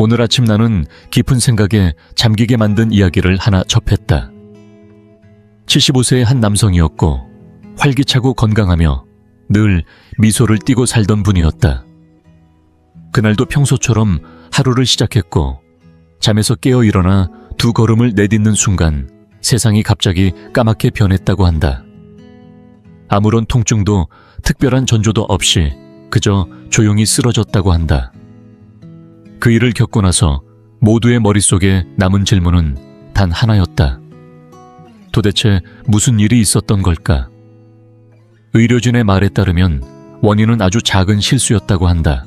오늘 아침 나는 깊은 생각에 잠기게 만든 이야기를 하나 접했다. 75세의 한 남성이었고 활기차고 건강하며 늘 미소를 띠고 살던 분이었다. 그날도 평소처럼 하루를 시작했고 잠에서 깨어 일어나 두 걸음을 내딛는 순간 세상이 갑자기 까맣게 변했다고 한다. 아무런 통증도 특별한 전조도 없이 그저 조용히 쓰러졌다고 한다. 그 일을 겪고 나서 모두의 머릿속에 남은 질문은 단 하나였다. 도대체 무슨 일이 있었던 걸까? 의료진의 말에 따르면 원인은 아주 작은 실수였다고 한다.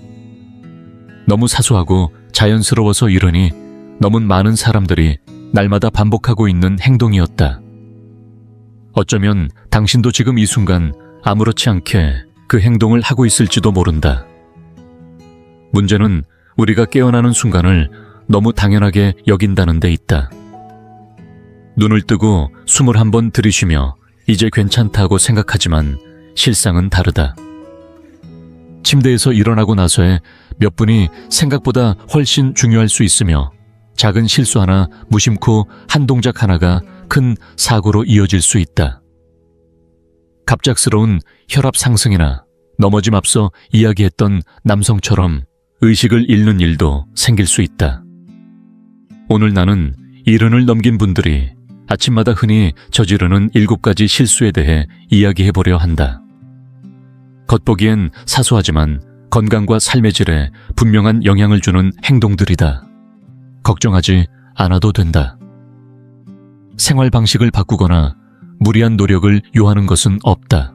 너무 사소하고 자연스러워서 이러니 너무 많은 사람들이 날마다 반복하고 있는 행동이었다. 어쩌면 당신도 지금 이 순간 아무렇지 않게 그 행동을 하고 있을지도 모른다. 문제는 우리가 깨어나는 순간을 너무 당연하게 여긴다는 데 있다. 눈을 뜨고 숨을 한번 들이쉬며 이제 괜찮다고 생각하지만 실상은 다르다. 침대에서 일어나고 나서의 몇 분이 생각보다 훨씬 중요할 수 있으며 작은 실수 하나 무심코 한 동작 하나가 큰 사고로 이어질 수 있다. 갑작스러운 혈압 상승이나 넘어짐 앞서 이야기했던 남성처럼 의식을 잃는 일도 생길 수 있다. 오늘 나는 70을 넘긴 분들이 아침마다 흔히 저지르는 7가지 실수에 대해 이야기해보려 한다. 겉보기엔 사소하지만 건강과 삶의 질에 분명한 영향을 주는 행동들이다. 걱정하지 않아도 된다. 생활 방식을 바꾸거나 무리한 노력을 요하는 것은 없다.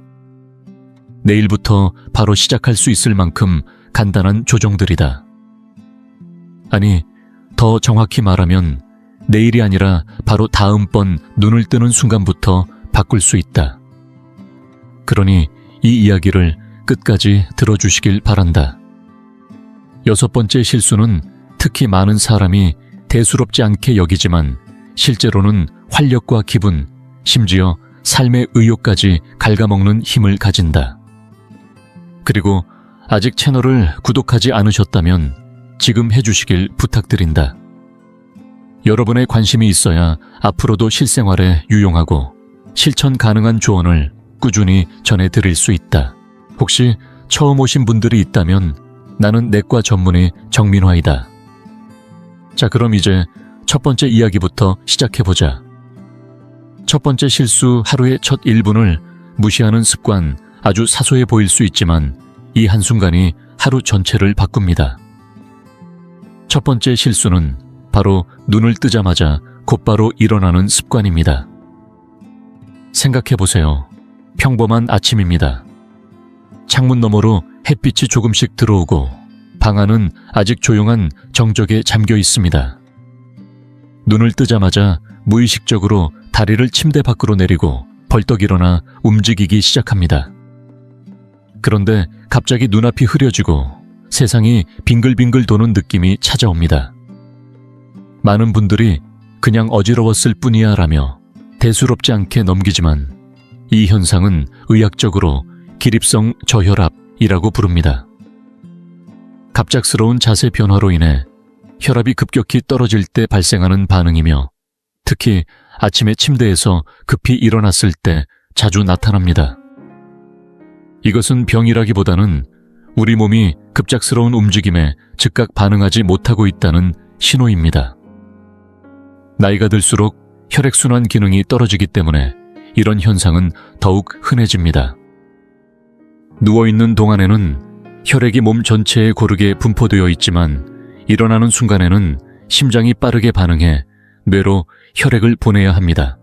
내일부터 바로 시작할 수 있을 만큼 간단한 조정들이다. 아니, 더 정확히 말하면 내일이 아니라 바로 다음번 눈을 뜨는 순간부터 바꿀 수 있다. 그러니 이 이야기를 끝까지 들어주시길 바란다. 6번째 실수는 특히 많은 사람이 대수롭지 않게 여기지만 실제로는 활력과 기분, 심지어 삶의 의욕까지 갉아먹는 힘을 가진다. 그리고 아직 채널을 구독하지 않으셨다면 지금 해주시길 부탁드린다. 여러분의 관심이 있어야 앞으로도 실생활에 유용하고 실천 가능한 조언을 꾸준히 전해드릴 수 있다. 혹시 처음 오신 분들이 있다면 나는 내과 전문의 정민화이다. 자, 그럼 이제 첫 번째 이야기부터 시작해보자. 첫 번째 실수, 하루의 첫 1분을 무시하는 습관. 아주 사소해 보일 수 있지만 이 한순간이 하루 전체를 바꿉니다. 첫 번째 실수는 바로 눈을 뜨자마자 곧바로 일어나는 습관입니다. 생각해보세요. 평범한 아침입니다. 창문 너머로 햇빛이 조금씩 들어오고 방 안은 아직 조용한 정적에 잠겨 있습니다. 눈을 뜨자마자 무의식적으로 다리를 침대 밖으로 내리고 벌떡 일어나 움직이기 시작합니다. 그런데 갑자기 눈앞이 흐려지고 세상이 빙글빙글 도는 느낌이 찾아옵니다. 많은 분들이 그냥 어지러웠을 뿐이야 라며 대수롭지 않게 넘기지만 이 현상은 의학적으로 기립성 저혈압이라고 부릅니다. 갑작스러운 자세 변화로 인해 혈압이 급격히 떨어질 때 발생하는 반응이며 특히 아침에 침대에서 급히 일어났을 때 자주 나타납니다. 이것은 병이라기보다는 우리 몸이 급작스러운 움직임에 즉각 반응하지 못하고 있다는 신호입니다. 나이가 들수록 혈액순환 기능이 떨어지기 때문에 이런 현상은 더욱 흔해집니다. 누워있는 동안에는 혈액이 몸 전체에 고르게 분포되어 있지만 일어나는 순간에는 심장이 빠르게 반응해 뇌로 혈액을 보내야 합니다.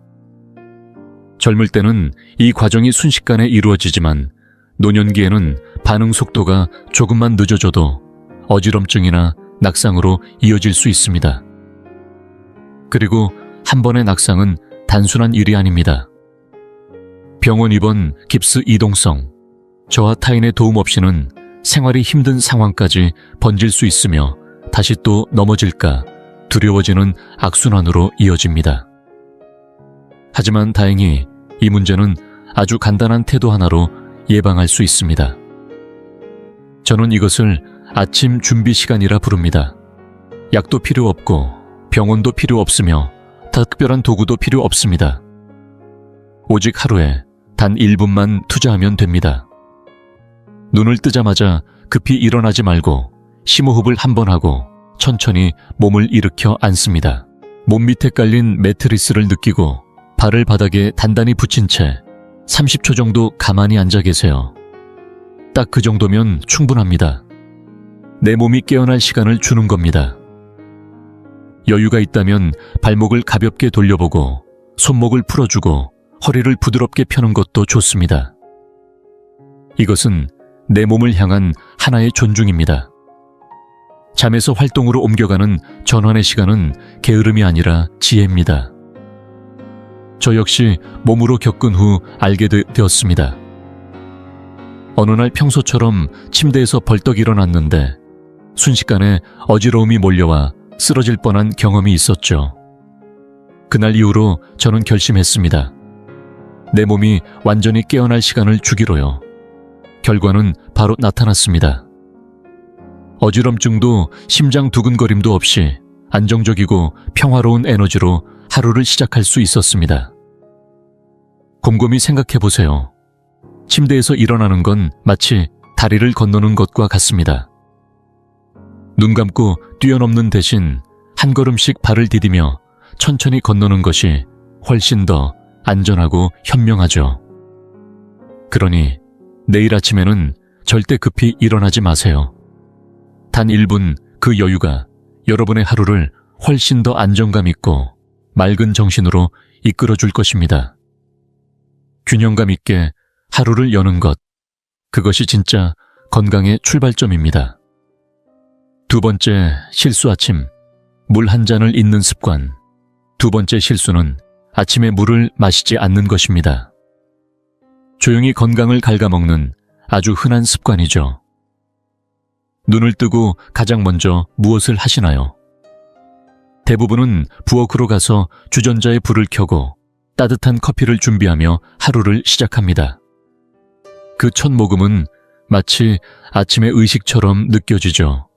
젊을 때는 이 과정이 순식간에 이루어지지만 노년기에는 반응 속도가 조금만 늦어져도 어지럼증이나 낙상으로 이어질 수 있습니다. 그리고 한 번의 낙상은 단순한 일이 아닙니다. 병원 입원, 깁스 이동성, 저와 타인의 도움 없이는 생활이 힘든 상황까지 번질 수 있으며 다시 또 넘어질까 두려워지는 악순환으로 이어집니다. 하지만 다행히 이 문제는 아주 간단한 태도 하나로 예방할 수 있습니다. 저는 이것을 아침 준비 시간이라 부릅니다. 약도 필요 없고 병원도 필요 없으며 특별한 도구도 필요 없습니다. 오직 하루에 단 1분만 투자하면 됩니다. 눈을 뜨자마자 급히 일어나지 말고 심호흡을 한번 하고 천천히 몸을 일으켜 앉습니다. 몸 밑에 깔린 매트리스를 느끼고 발을 바닥에 단단히 붙인 채 30초 정도 가만히 앉아 계세요. 딱 그 정도면 충분합니다. 내 몸이 깨어날 시간을 주는 겁니다. 여유가 있다면 발목을 가볍게 돌려보고 손목을 풀어주고 허리를 부드럽게 펴는 것도 좋습니다. 이것은 내 몸을 향한 하나의 존중입니다. 잠에서 활동으로 옮겨가는 전환의 시간은 게으름이 아니라 지혜입니다. 저 역시 몸으로 겪은 후 알게 되었습니다. 어느 날 평소처럼 침대에서 벌떡 일어났는데 순식간에 어지러움이 몰려와 쓰러질 뻔한 경험이 있었죠. 그날 이후로 저는 결심했습니다. 내 몸이 완전히 깨어날 시간을 주기로요. 결과는 바로 나타났습니다. 어지럼증도 심장 두근거림도 없이 안정적이고 평화로운 에너지로 하루를 시작할 수 있었습니다. 곰곰이 생각해 보세요. 침대에서 일어나는 건 마치 다리를 건너는 것과 같습니다. 눈 감고 뛰어넘는 대신 한 걸음씩 발을 디디며 천천히 건너는 것이 훨씬 더 안전하고 현명하죠. 그러니 내일 아침에는 절대 급히 일어나지 마세요. 단 1분 그 여유가 여러분의 하루를 훨씬 더 안정감 있고 맑은 정신으로 이끌어줄 것입니다. 균형감 있게 하루를 여는 것, 그것이 진짜 건강의 출발점입니다. 두 번째 실수 아침, 물 한 잔을 잇는 습관. 두 번째 실수는 아침에 물을 마시지 않는 것입니다. 조용히 건강을 갉아먹는 아주 흔한 습관이죠. 눈을 뜨고 가장 먼저 무엇을 하시나요? 대부분은 부엌으로 가서 주전자에 불을 켜고 따뜻한 커피를 준비하며 하루를 시작합니다. 그 첫 모금은 마치 아침의 의식처럼 느껴지죠.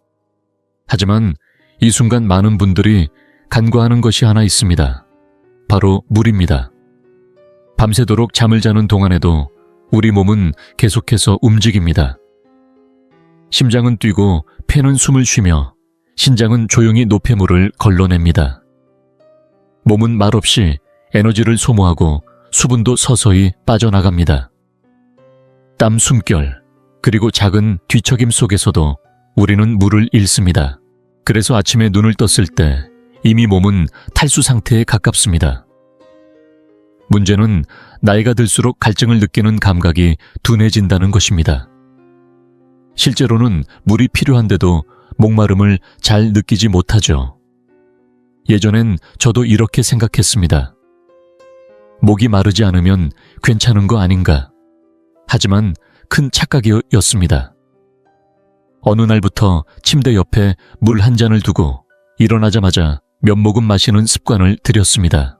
하지만 이 순간 많은 분들이 간과하는 것이 하나 있습니다. 바로 물입니다. 밤새도록 잠을 자는 동안에도 우리 몸은 계속해서 움직입니다. 심장은 뛰고 폐는 숨을 쉬며 신장은 조용히 노폐물을 걸러냅니다. 몸은 말없이 에너지를 소모하고 수분도 서서히 빠져나갑니다. 땀 숨결, 그리고 작은 뒤척임 속에서도 우리는 물을 잃습니다. 그래서 아침에 눈을 떴을 때 이미 몸은 탈수 상태에 가깝습니다. 문제는 나이가 들수록 갈증을 느끼는 감각이 둔해진다는 것입니다. 실제로는 물이 필요한데도 목마름을 잘 느끼지 못하죠. 예전엔 저도 이렇게 생각했습니다. 목이 마르지 않으면 괜찮은 거 아닌가. 하지만 큰 착각이었습니다. 어느 날부터 침대 옆에 물 한 잔을 두고 일어나자마자 몇 모금 마시는 습관을 들였습니다.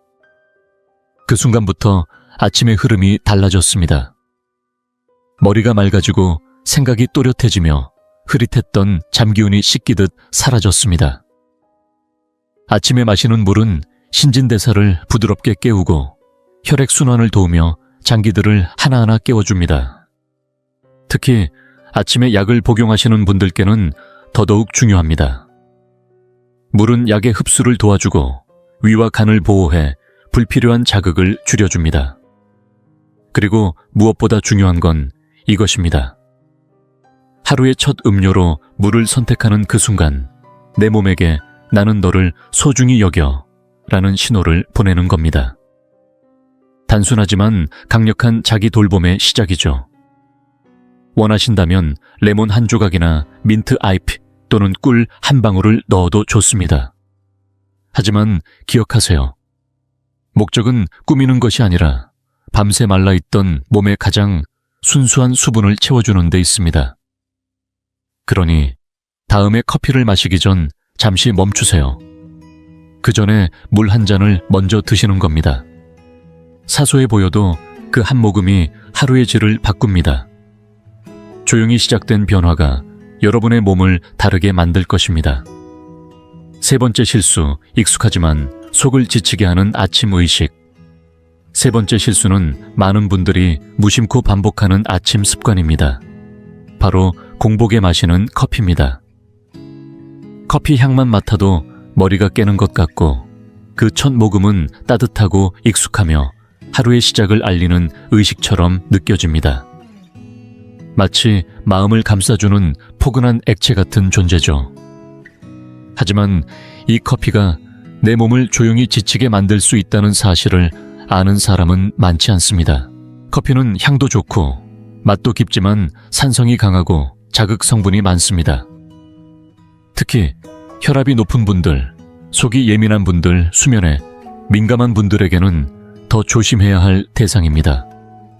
그 순간부터 아침의 흐름이 달라졌습니다. 머리가 맑아지고 생각이 또렷해지며 흐릿했던 잠기운이 씻기듯 사라졌습니다. 아침에 마시는 물은 신진대사를 부드럽게 깨우고 혈액순환을 도우며 장기들을 하나하나 깨워줍니다. 특히 아침에 약을 복용하시는 분들께는 더더욱 중요합니다. 물은 약의 흡수를 도와주고 위와 간을 보호해 불필요한 자극을 줄여줍니다. 그리고 무엇보다 중요한 건 이것입니다. 하루의 첫 음료로 물을 선택하는 그 순간 내 몸에게 나는 너를 소중히 여겨 라는 신호를 보내는 겁니다. 단순하지만 강력한 자기 돌봄의 시작이죠. 원하신다면 레몬 한 조각이나 민트 아이피 또는 꿀 한 방울을 넣어도 좋습니다. 하지만 기억하세요. 목적은 꾸미는 것이 아니라 밤새 말라있던 몸의 가장 순수한 수분을 채워주는 데 있습니다. 그러니 다음에 커피를 마시기 전 잠시 멈추세요. 그 전에 물 한 잔을 먼저 드시는 겁니다. 사소해 보여도 그 한 모금이 하루의 질을 바꿉니다. 조용히 시작된 변화가 여러분의 몸을 다르게 만들 것입니다. 세 번째 실수, 익숙하지만 속을 지치게 하는 아침 의식. 세 번째 실수는 많은 분들이 무심코 반복하는 아침 습관입니다. 바로 공복에 마시는 커피입니다. 커피 향만 맡아도 머리가 깨는 것 같고 그 첫 모금은 따뜻하고 익숙하며 하루의 시작을 알리는 의식처럼 느껴집니다. 마치 마음을 감싸주는 포근한 액체 같은 존재죠. 하지만 이 커피가 내 몸을 조용히 지치게 만들 수 있다는 사실을 아는 사람은 많지 않습니다. 커피는 향도 좋고 맛도 깊지만 산성이 강하고 자극 성분이 많습니다. 특히 혈압이 높은 분들, 속이 예민한 분들, 수면에 민감한 분들에게는 더 조심해야 할 대상입니다.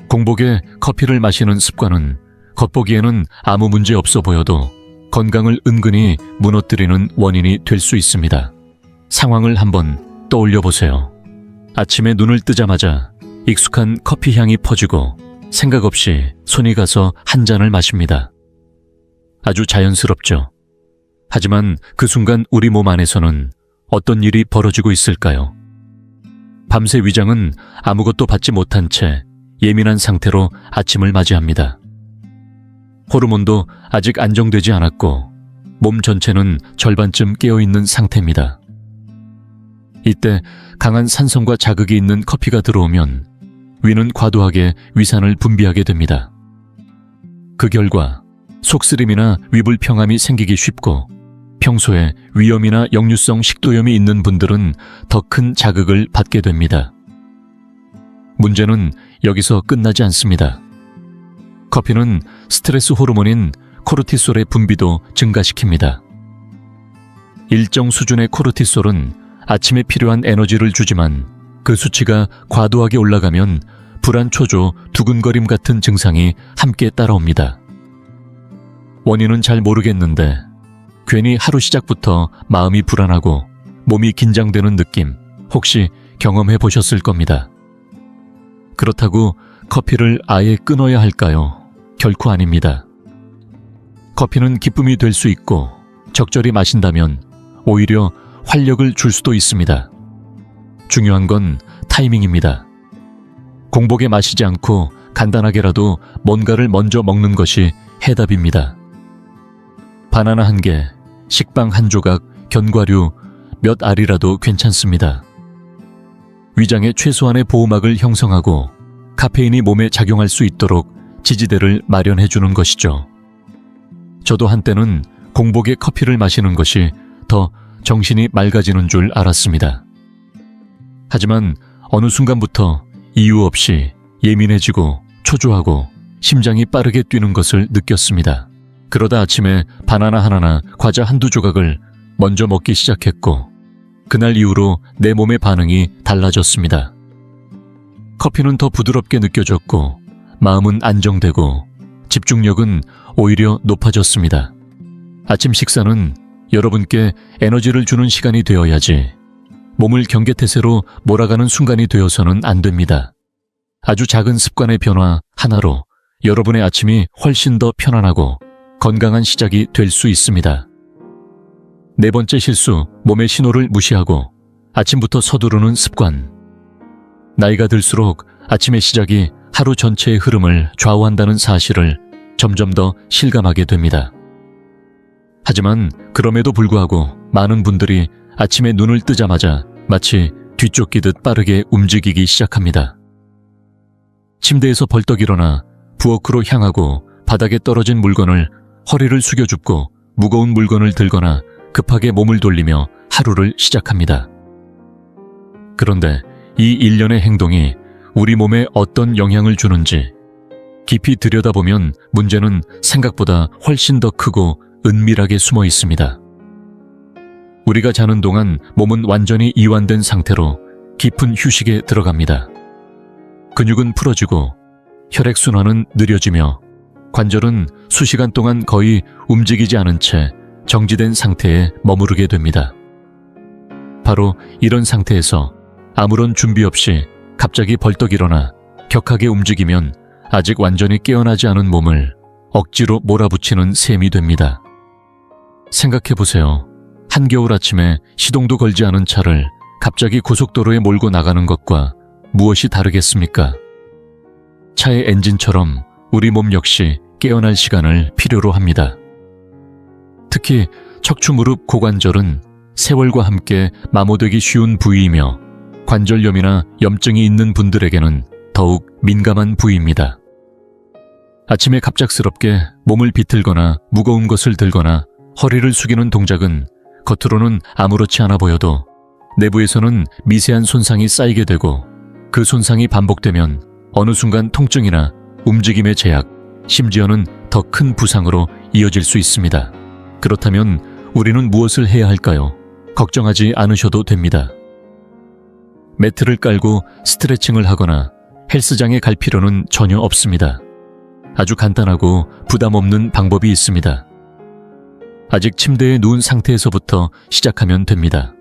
공복에 커피를 마시는 습관은 겉보기에는 아무 문제 없어 보여도 건강을 은근히 무너뜨리는 원인이 될 수 있습니다. 상황을 한번 떠올려 보세요. 아침에 눈을 뜨자마자 익숙한 커피 향이 퍼지고 생각 없이 손이 가서 한 잔을 마십니다. 아주 자연스럽죠. 하지만 그 순간 우리 몸 안에서는 어떤 일이 벌어지고 있을까요? 밤새 위장은 아무것도 받지 못한 채 예민한 상태로 아침을 맞이합니다. 호르몬도 아직 안정되지 않았고 몸 전체는 절반쯤 깨어있는 상태입니다. 이때 강한 산성과 자극이 있는 커피가 들어오면 위는 과도하게 위산을 분비하게 됩니다. 그 결과 속쓰림이나 위불평함이 생기기 쉽고 평소에 위염이나 역류성 식도염이 있는 분들은 더 큰 자극을 받게 됩니다. 문제는 여기서 끝나지 않습니다. 커피는 스트레스 호르몬인 코르티솔의 분비도 증가시킵니다. 일정 수준의 코르티솔은 아침에 필요한 에너지를 주지만 그 수치가 과도하게 올라가면 불안 초조, 두근거림 같은 증상이 함께 따라옵니다. 원인은 잘 모르겠는데 괜히 하루 시작부터 마음이 불안하고 몸이 긴장되는 느낌 혹시 경험해 보셨을 겁니다. 그렇다고 커피를 아예 끊어야 할까요? 결코 아닙니다. 커피는 기쁨이 될 수 있고 적절히 마신다면 오히려 활력을 줄 수도 있습니다. 중요한 건 타이밍입니다. 공복에 마시지 않고 간단하게라도 뭔가를 먼저 먹는 것이 해답입니다. 바나나 한 개, 식빵 한 조각, 견과류 몇 알이라도 괜찮습니다. 위장에 최소한의 보호막을 형성하고 카페인이 몸에 작용할 수 있도록 지지대를 마련해 주는 것이죠. 저도 한때는 공복에 커피를 마시는 것이 더 정신이 맑아지는 줄 알았습니다. 하지만 어느 순간부터 이유 없이 예민해지고 초조하고 심장이 빠르게 뛰는 것을 느꼈습니다. 그러다 아침에 바나나 하나나 과자 한두 조각을 먼저 먹기 시작했고 그날 이후로 내 몸의 반응이 달라졌습니다. 커피는 더 부드럽게 느껴졌고 마음은 안정되고 집중력은 오히려 높아졌습니다. 아침 식사는 여러분께 에너지를 주는 시간이 되어야지 몸을 경계태세로 몰아가는 순간이 되어서는 안 됩니다. 아주 작은 습관의 변화 하나로 여러분의 아침이 훨씬 더 편안하고 건강한 시작이 될 수 있습니다. 네 번째 실수, 몸의 신호를 무시하고 아침부터 서두르는 습관. 나이가 들수록 아침의 시작이 하루 전체의 흐름을 좌우한다는 사실을 점점 더 실감하게 됩니다. 하지만 그럼에도 불구하고 많은 분들이 아침에 눈을 뜨자마자 마치 뒤쫓기듯 빠르게 움직이기 시작합니다. 침대에서 벌떡 일어나 부엌으로 향하고 바닥에 떨어진 물건을 허리를 숙여줍고 무거운 물건을 들거나 급하게 몸을 돌리며 하루를 시작합니다. 그런데 이 일련의 행동이 우리 몸에 어떤 영향을 주는지 깊이 들여다보면 문제는 생각보다 훨씬 더 크고 은밀하게 숨어 있습니다. 우리가 자는 동안 몸은 완전히 이완된 상태로 깊은 휴식에 들어갑니다. 근육은 풀어지고 혈액순환은 느려지며 관절은 수시간 동안 거의 움직이지 않은 채 정지된 상태에 머무르게 됩니다. 바로 이런 상태에서 아무런 준비 없이 갑자기 벌떡 일어나 격하게 움직이면 아직 완전히 깨어나지 않은 몸을 억지로 몰아붙이는 셈이 됩니다. 생각해보세요. 한겨울 아침에 시동도 걸지 않은 차를 갑자기 고속도로에 몰고 나가는 것과 무엇이 다르겠습니까? 차의 엔진처럼 우리 몸 역시 깨어날 시간을 필요로 합니다. 특히 척추 무릎 고관절은 세월과 함께 마모되기 쉬운 부위이며 관절염이나 염증이 있는 분들에게는 더욱 민감한 부위입니다. 아침에 갑작스럽게 몸을 비틀거나 무거운 것을 들거나 허리를 숙이는 동작은 겉으로는 아무렇지 않아 보여도 내부에서는 미세한 손상이 쌓이게 되고 그 손상이 반복되면 어느 순간 통증이나 움직임의 제약, 심지어는 더 큰 부상으로 이어질 수 있습니다. 그렇다면 우리는 무엇을 해야 할까요? 걱정하지 않으셔도 됩니다. 매트를 깔고 스트레칭을 하거나 헬스장에 갈 필요는 전혀 없습니다. 아주 간단하고 부담 없는 방법이 있습니다. 아직 침대에 누운 상태에서부터 시작하면 됩니다.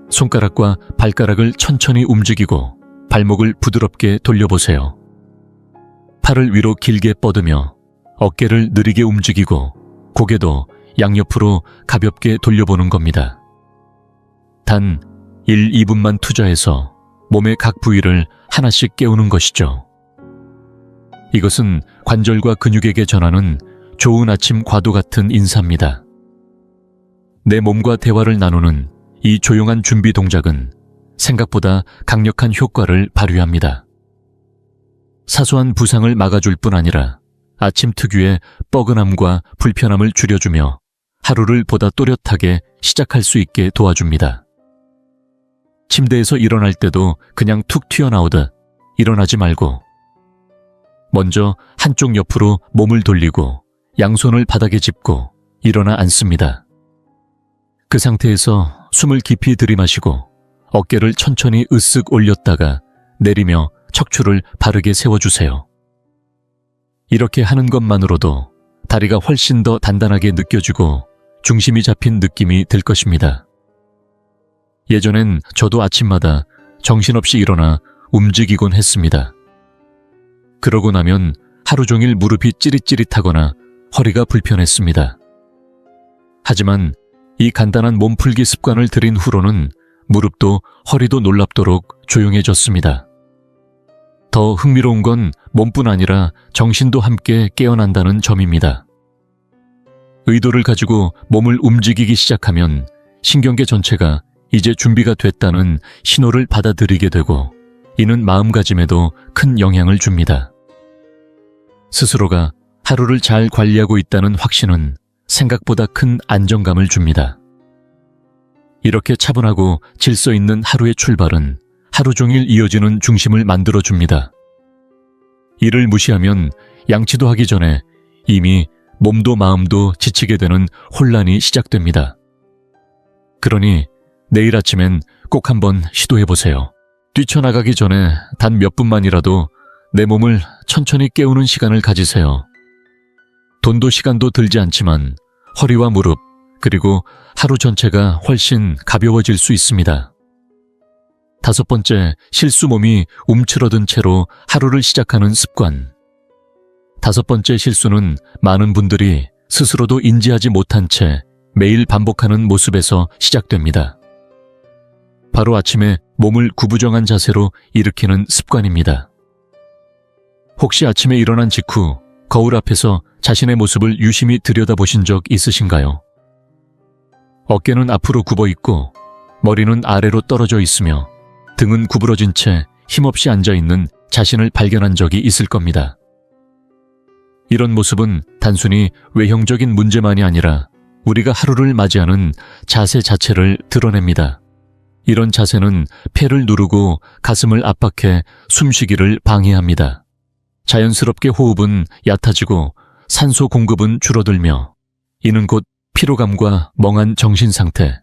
손가락과 발가락을 천천히 움직이고 발목을 부드럽게 돌려보세요. 팔을 위로 길게 뻗으며 어깨를 느리게 움직이고 고개도 양옆으로 가볍게 돌려보는 겁니다. 단 1, 2분만 투자해서 몸의 각 부위를 하나씩 깨우는 것이죠. 이것은 관절과 근육에게 전하는 좋은 아침 과도 같은 인사입니다. 내 몸과 대화를 나누는 이 조용한 준비 동작은 생각보다 강력한 효과를 발휘합니다. 사소한 부상을 막아줄 뿐 아니라 아침 특유의 뻐근함과 불편함을 줄여주며 하루를 보다 또렷하게 시작할 수 있게 도와줍니다. 침대에서 일어날 때도 그냥 툭 튀어나오듯 일어나지 말고 먼저 한쪽 옆으로 몸을 돌리고 양손을 바닥에 짚고 일어나 앉습니다. 그 상태에서 숨을 깊이 들이마시고 어깨를 천천히 으쓱 올렸다가 내리며 척추를 바르게 세워주세요. 이렇게 하는 것만으로도 다리가 훨씬 더 단단하게 느껴지고 중심이 잡힌 느낌이 들 것입니다. 예전엔 저도 아침마다 정신없이 일어나 움직이곤 했습니다. 그러고 나면 하루 종일 무릎이 찌릿찌릿하거나 허리가 불편했습니다. 하지만 이 간단한 몸풀기 습관을 들인 후로는 무릎도 허리도 놀랍도록 조용해졌습니다. 더 흥미로운 건 몸뿐 아니라 정신도 함께 깨어난다는 점입니다. 의도를 가지고 몸을 움직이기 시작하면 신경계 전체가 이제 준비가 됐다는 신호를 받아들이게 되고 이는 마음가짐에도 큰 영향을 줍니다. 스스로가 하루를 잘 관리하고 있다는 확신은 생각보다 큰 안정감을 줍니다. 이렇게 차분하고 질서 있는 하루의 출발은 하루 종일 이어지는 중심을 만들어줍니다. 이를 무시하면 양치도 하기 전에 이미 몸도 마음도 지치게 되는 혼란이 시작됩니다. 그러니 내일 아침엔 꼭 한번 시도해보세요. 뛰쳐나가기 전에 단 몇 분만이라도 내 몸을 천천히 깨우는 시간을 가지세요. 돈도 시간도 들지 않지만 허리와 무릎 그리고 하루 전체가 훨씬 가벼워질 수 있습니다. 5번째, 실수 몸이 움츠러든 채로 하루를 시작하는 습관. 5번째 실수는 많은 분들이 스스로도 인지하지 못한 채 매일 반복하는 모습에서 시작됩니다. 바로 아침에 몸을 구부정한 자세로 일으키는 습관입니다. 혹시 아침에 일어난 직후 거울 앞에서 자신의 모습을 유심히 들여다보신 적 있으신가요? 어깨는 앞으로 굽어 있고 머리는 아래로 떨어져 있으며 등은 구부러진 채 힘없이 앉아있는 자신을 발견한 적이 있을 겁니다. 이런 모습은 단순히 외형적인 문제만이 아니라 우리가 하루를 맞이하는 자세 자체를 드러냅니다. 이런 자세는 폐를 누르고 가슴을 압박해 숨쉬기를 방해합니다. 자연스럽게 호흡은 얕아지고 산소 공급은 줄어들며 이는 곧 피로감과 멍한 정신 상태,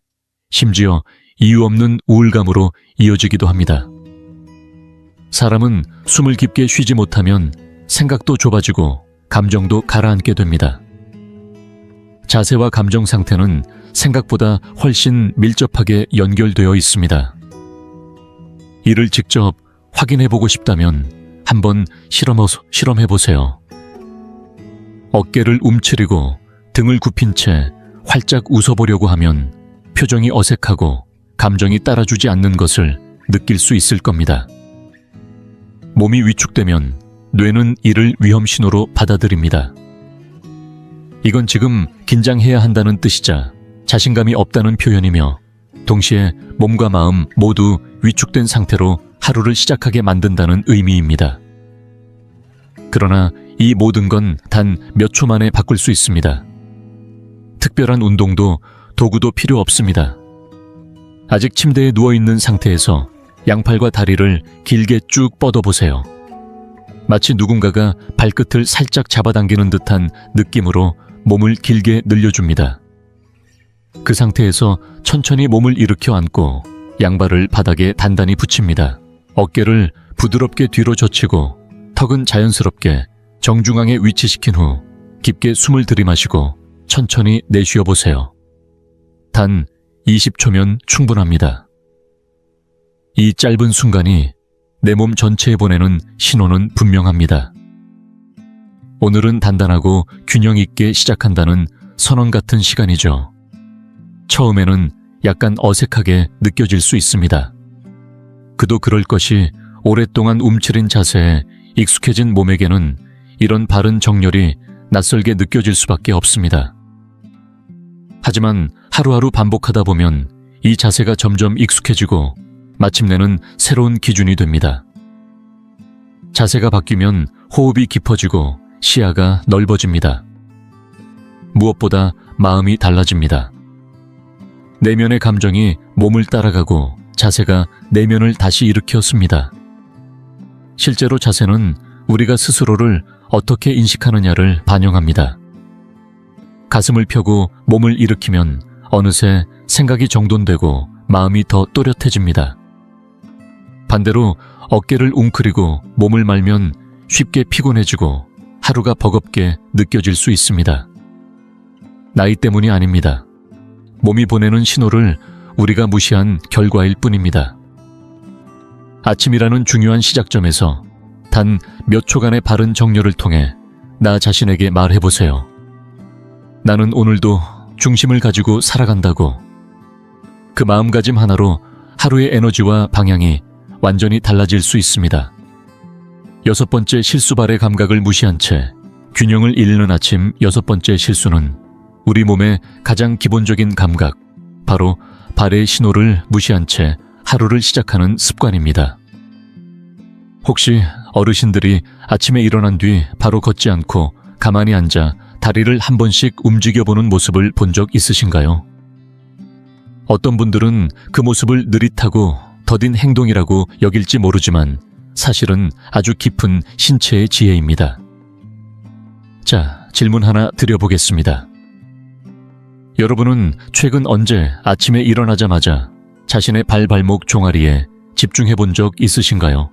심지어 이유 없는 우울감으로 이어지기도 합니다. 사람은 숨을 깊게 쉬지 못하면 생각도 좁아지고 감정도 가라앉게 됩니다. 자세와 감정 상태는 생각보다 훨씬 밀접하게 연결되어 있습니다. 이를 직접 확인해보고 싶다면 한번 실험해보세요. 어깨를 움츠리고 등을 굽힌 채 활짝 웃어보려고 하면 표정이 어색하고 감정이 따라주지 않는 것을 느낄 수 있을 겁니다. 몸이 위축되면 뇌는 이를 위험 신호로 받아들입니다. 이건 지금 긴장해야 한다는 뜻이자 자신감이 없다는 표현이며 동시에 몸과 마음 모두 위축된 상태로 하루를 시작하게 만든다는 의미입니다. 그러나 이 모든 건 단 몇 초 만에 바꿀 수 있습니다. 특별한 운동도 도구도 필요 없습니다. 아직 침대에 누워있는 상태에서 양팔과 다리를 길게 쭉 뻗어보세요. 마치 누군가가 발끝을 살짝 잡아당기는 듯한 느낌으로 몸을 길게 늘려줍니다. 그 상태에서 천천히 몸을 일으켜 앉고 양발을 바닥에 단단히 붙입니다. 어깨를 부드럽게 뒤로 젖히고 턱은 자연스럽게 정중앙에 위치시킨 후 깊게 숨을 들이마시고 천천히 내쉬어 보세요. 단 20초면 충분합니다. 이 짧은 순간이 내 몸 전체에 보내는 신호는 분명합니다. 오늘은 단단하고 균형 있게 시작한다는 선언 같은 시간이죠. 처음에는 약간 어색하게 느껴질 수 있습니다. 그도 그럴 것이 오랫동안 움츠린 자세에 익숙해진 몸에게는 이런 바른 정렬이 낯설게 느껴질 수밖에 없습니다. 하지만 하루하루 반복하다 보면 이 자세가 점점 익숙해지고 마침내는 새로운 기준이 됩니다. 자세가 바뀌면 호흡이 깊어지고 시야가 넓어집니다. 무엇보다 마음이 달라집니다. 내면의 감정이 몸을 따라가고 자세가 내면을 다시 일으켜 씁니다. 실제로 자세는 우리가 스스로를 어떻게 인식하느냐를 반영합니다. 가슴을 펴고 몸을 일으키면 어느새 생각이 정돈되고 마음이 더 또렷해집니다. 반대로 어깨를 웅크리고 몸을 말면 쉽게 피곤해지고 하루가 버겁게 느껴질 수 있습니다. 나이 때문이 아닙니다. 몸이 보내는 신호를 우리가 무시한 결과일 뿐입니다. 아침이라는 중요한 시작점에서 단 몇 초간의 바른 정렬을 통해 나 자신에게 말해보세요. 나는 오늘도 중심을 가지고 살아간다고. 그 마음가짐 하나로 하루의 에너지와 방향이 완전히 달라질 수 있습니다. 6번째 실수발의 감각을 무시한 채 균형을 잃는 아침 6번째 실수는 우리 몸의 가장 기본적인 감각, 바로 발의 신호를 무시한 채 하루를 시작하는 습관입니다. 혹시 어르신들이 아침에 일어난 뒤 바로 걷지 않고 가만히 앉아 다리를 한 번씩 움직여보는 모습을 본 적 있으신가요? 어떤 분들은 그 모습을 느릿하고 더딘 행동이라고 여길지 모르지만 사실은 아주 깊은 신체의 지혜입니다. 자, 질문 하나 드려보겠습니다. 여러분은 최근 언제 아침에 일어나자마자 자신의 발목 종아리에 집중해 본 적 있으신가요?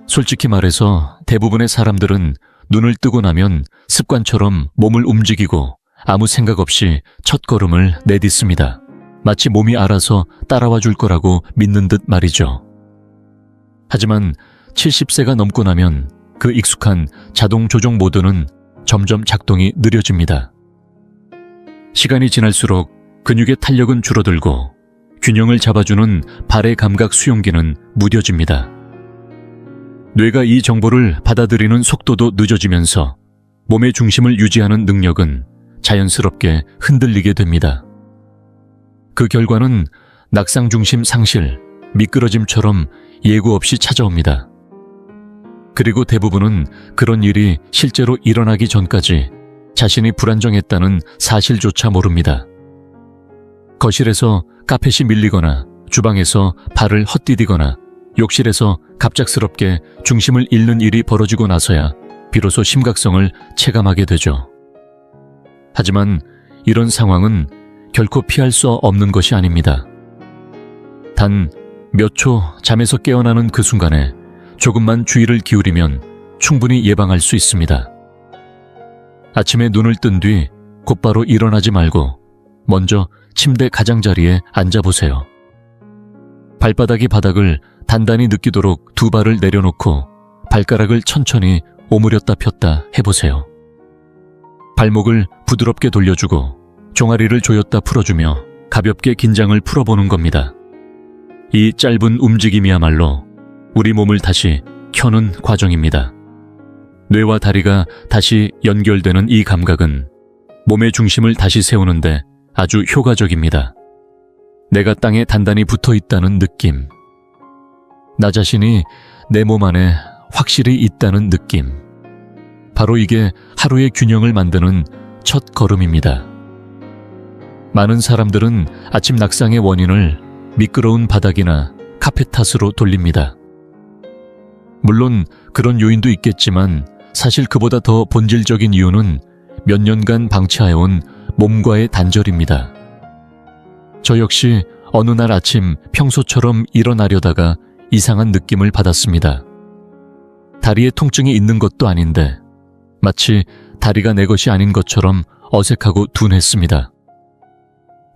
솔직히 말해서 대부분의 사람들은 눈을 뜨고 나면 습관처럼 몸을 움직이고 아무 생각 없이 첫걸음을 내딛습니다. 마치 몸이 알아서 따라와 줄 거라고 믿는 듯 말이죠. 하지만 70세가 넘고 나면 그 익숙한 자동 조정 모드는 점점 작동이 느려집니다. 시간이 지날수록 근육의 탄력은 줄어들고 균형을 잡아주는 발의 감각 수용기는 무뎌집니다. 뇌가 이 정보를 받아들이는 속도도 늦어지면서 몸의 중심을 유지하는 능력은 자연스럽게 흔들리게 됩니다. 그 결과는 낙상 중심 상실, 미끄러짐처럼 예고 없이 찾아옵니다. 그리고 대부분은 그런 일이 실제로 일어나기 전까지 자신이 불안정했다는 사실조차 모릅니다. 거실에서 카펫이 밀리거나 주방에서 발을 헛디디거나 욕실에서 갑작스럽게 중심을 잃는 일이 벌어지고 나서야 비로소 심각성을 체감하게 되죠. 하지만 이런 상황은 결코 피할 수 없는 것이 아닙니다. 단 몇 초 잠에서 깨어나는 그 순간에 조금만 주의를 기울이면 충분히 예방할 수 있습니다. 아침에 눈을 뜬 뒤 곧바로 일어나지 말고 먼저 침대 가장자리에 앉아보세요. 발바닥이 바닥을 단단히 느끼도록 두 발을 내려놓고 발가락을 천천히 오므렸다 폈다 해보세요. 발목을 부드럽게 돌려주고 종아리를 조였다 풀어주며 가볍게 긴장을 풀어보는 겁니다. 이 짧은 움직임이야말로 우리 몸을 다시 켜는 과정입니다. 뇌와 다리가 다시 연결되는 이 감각은 몸의 중심을 다시 세우는데 아주 효과적입니다. 내가 땅에 단단히 붙어 있다는 느낌. 나 자신이 내 몸 안에 확실히 있다는 느낌. 바로 이게 하루의 균형을 만드는 첫 걸음입니다. 많은 사람들은 아침 낙상의 원인을 미끄러운 바닥이나 카펫 탓으로 돌립니다. 물론 그런 요인도 있겠지만 사실 그보다 더 본질적인 이유는 몇 년간 방치해온 몸과의 단절입니다. 저 역시 어느 날 아침 평소처럼 일어나려다가 이상한 느낌을 받았습니다. 다리에 통증이 있는 것도 아닌데 마치 다리가 내 것이 아닌 것처럼 어색하고 둔했습니다.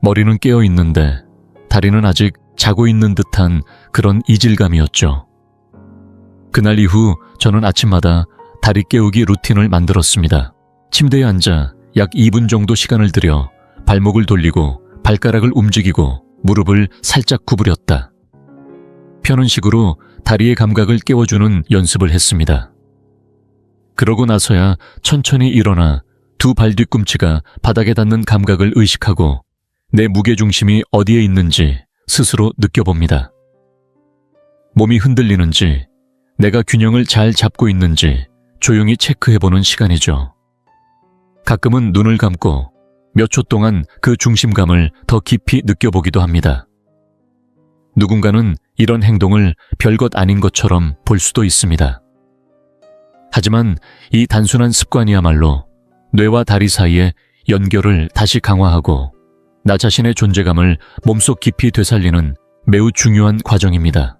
머리는 깨어 있는데 다리는 아직 자고 있는 듯한 그런 이질감이었죠. 그날 이후 저는 아침마다 다리 깨우기 루틴을 만들었습니다. 침대에 앉아 약 2분 정도 시간을 들여 발목을 돌리고 발가락을 움직이고 무릎을 살짝 구부렸다. 펴는 식으로 다리의 감각을 깨워주는 연습을 했습니다. 그러고 나서야 천천히 일어나 두 발 뒤꿈치가 바닥에 닿는 감각을 의식하고 내 무게중심이 어디에 있는지 스스로 느껴봅니다. 몸이 흔들리는지 내가 균형을 잘 잡고 있는지 조용히 체크해보는 시간이죠. 가끔은 눈을 감고 몇 초 동안 그 중심감을 더 깊이 느껴보기도 합니다. 누군가는 이런 행동을 별것 아닌 것처럼 볼 수도 있습니다. 하지만 이 단순한 습관이야말로 뇌와 다리 사이의 연결을 다시 강화하고 나 자신의 존재감을 몸속 깊이 되살리는 매우 중요한 과정입니다.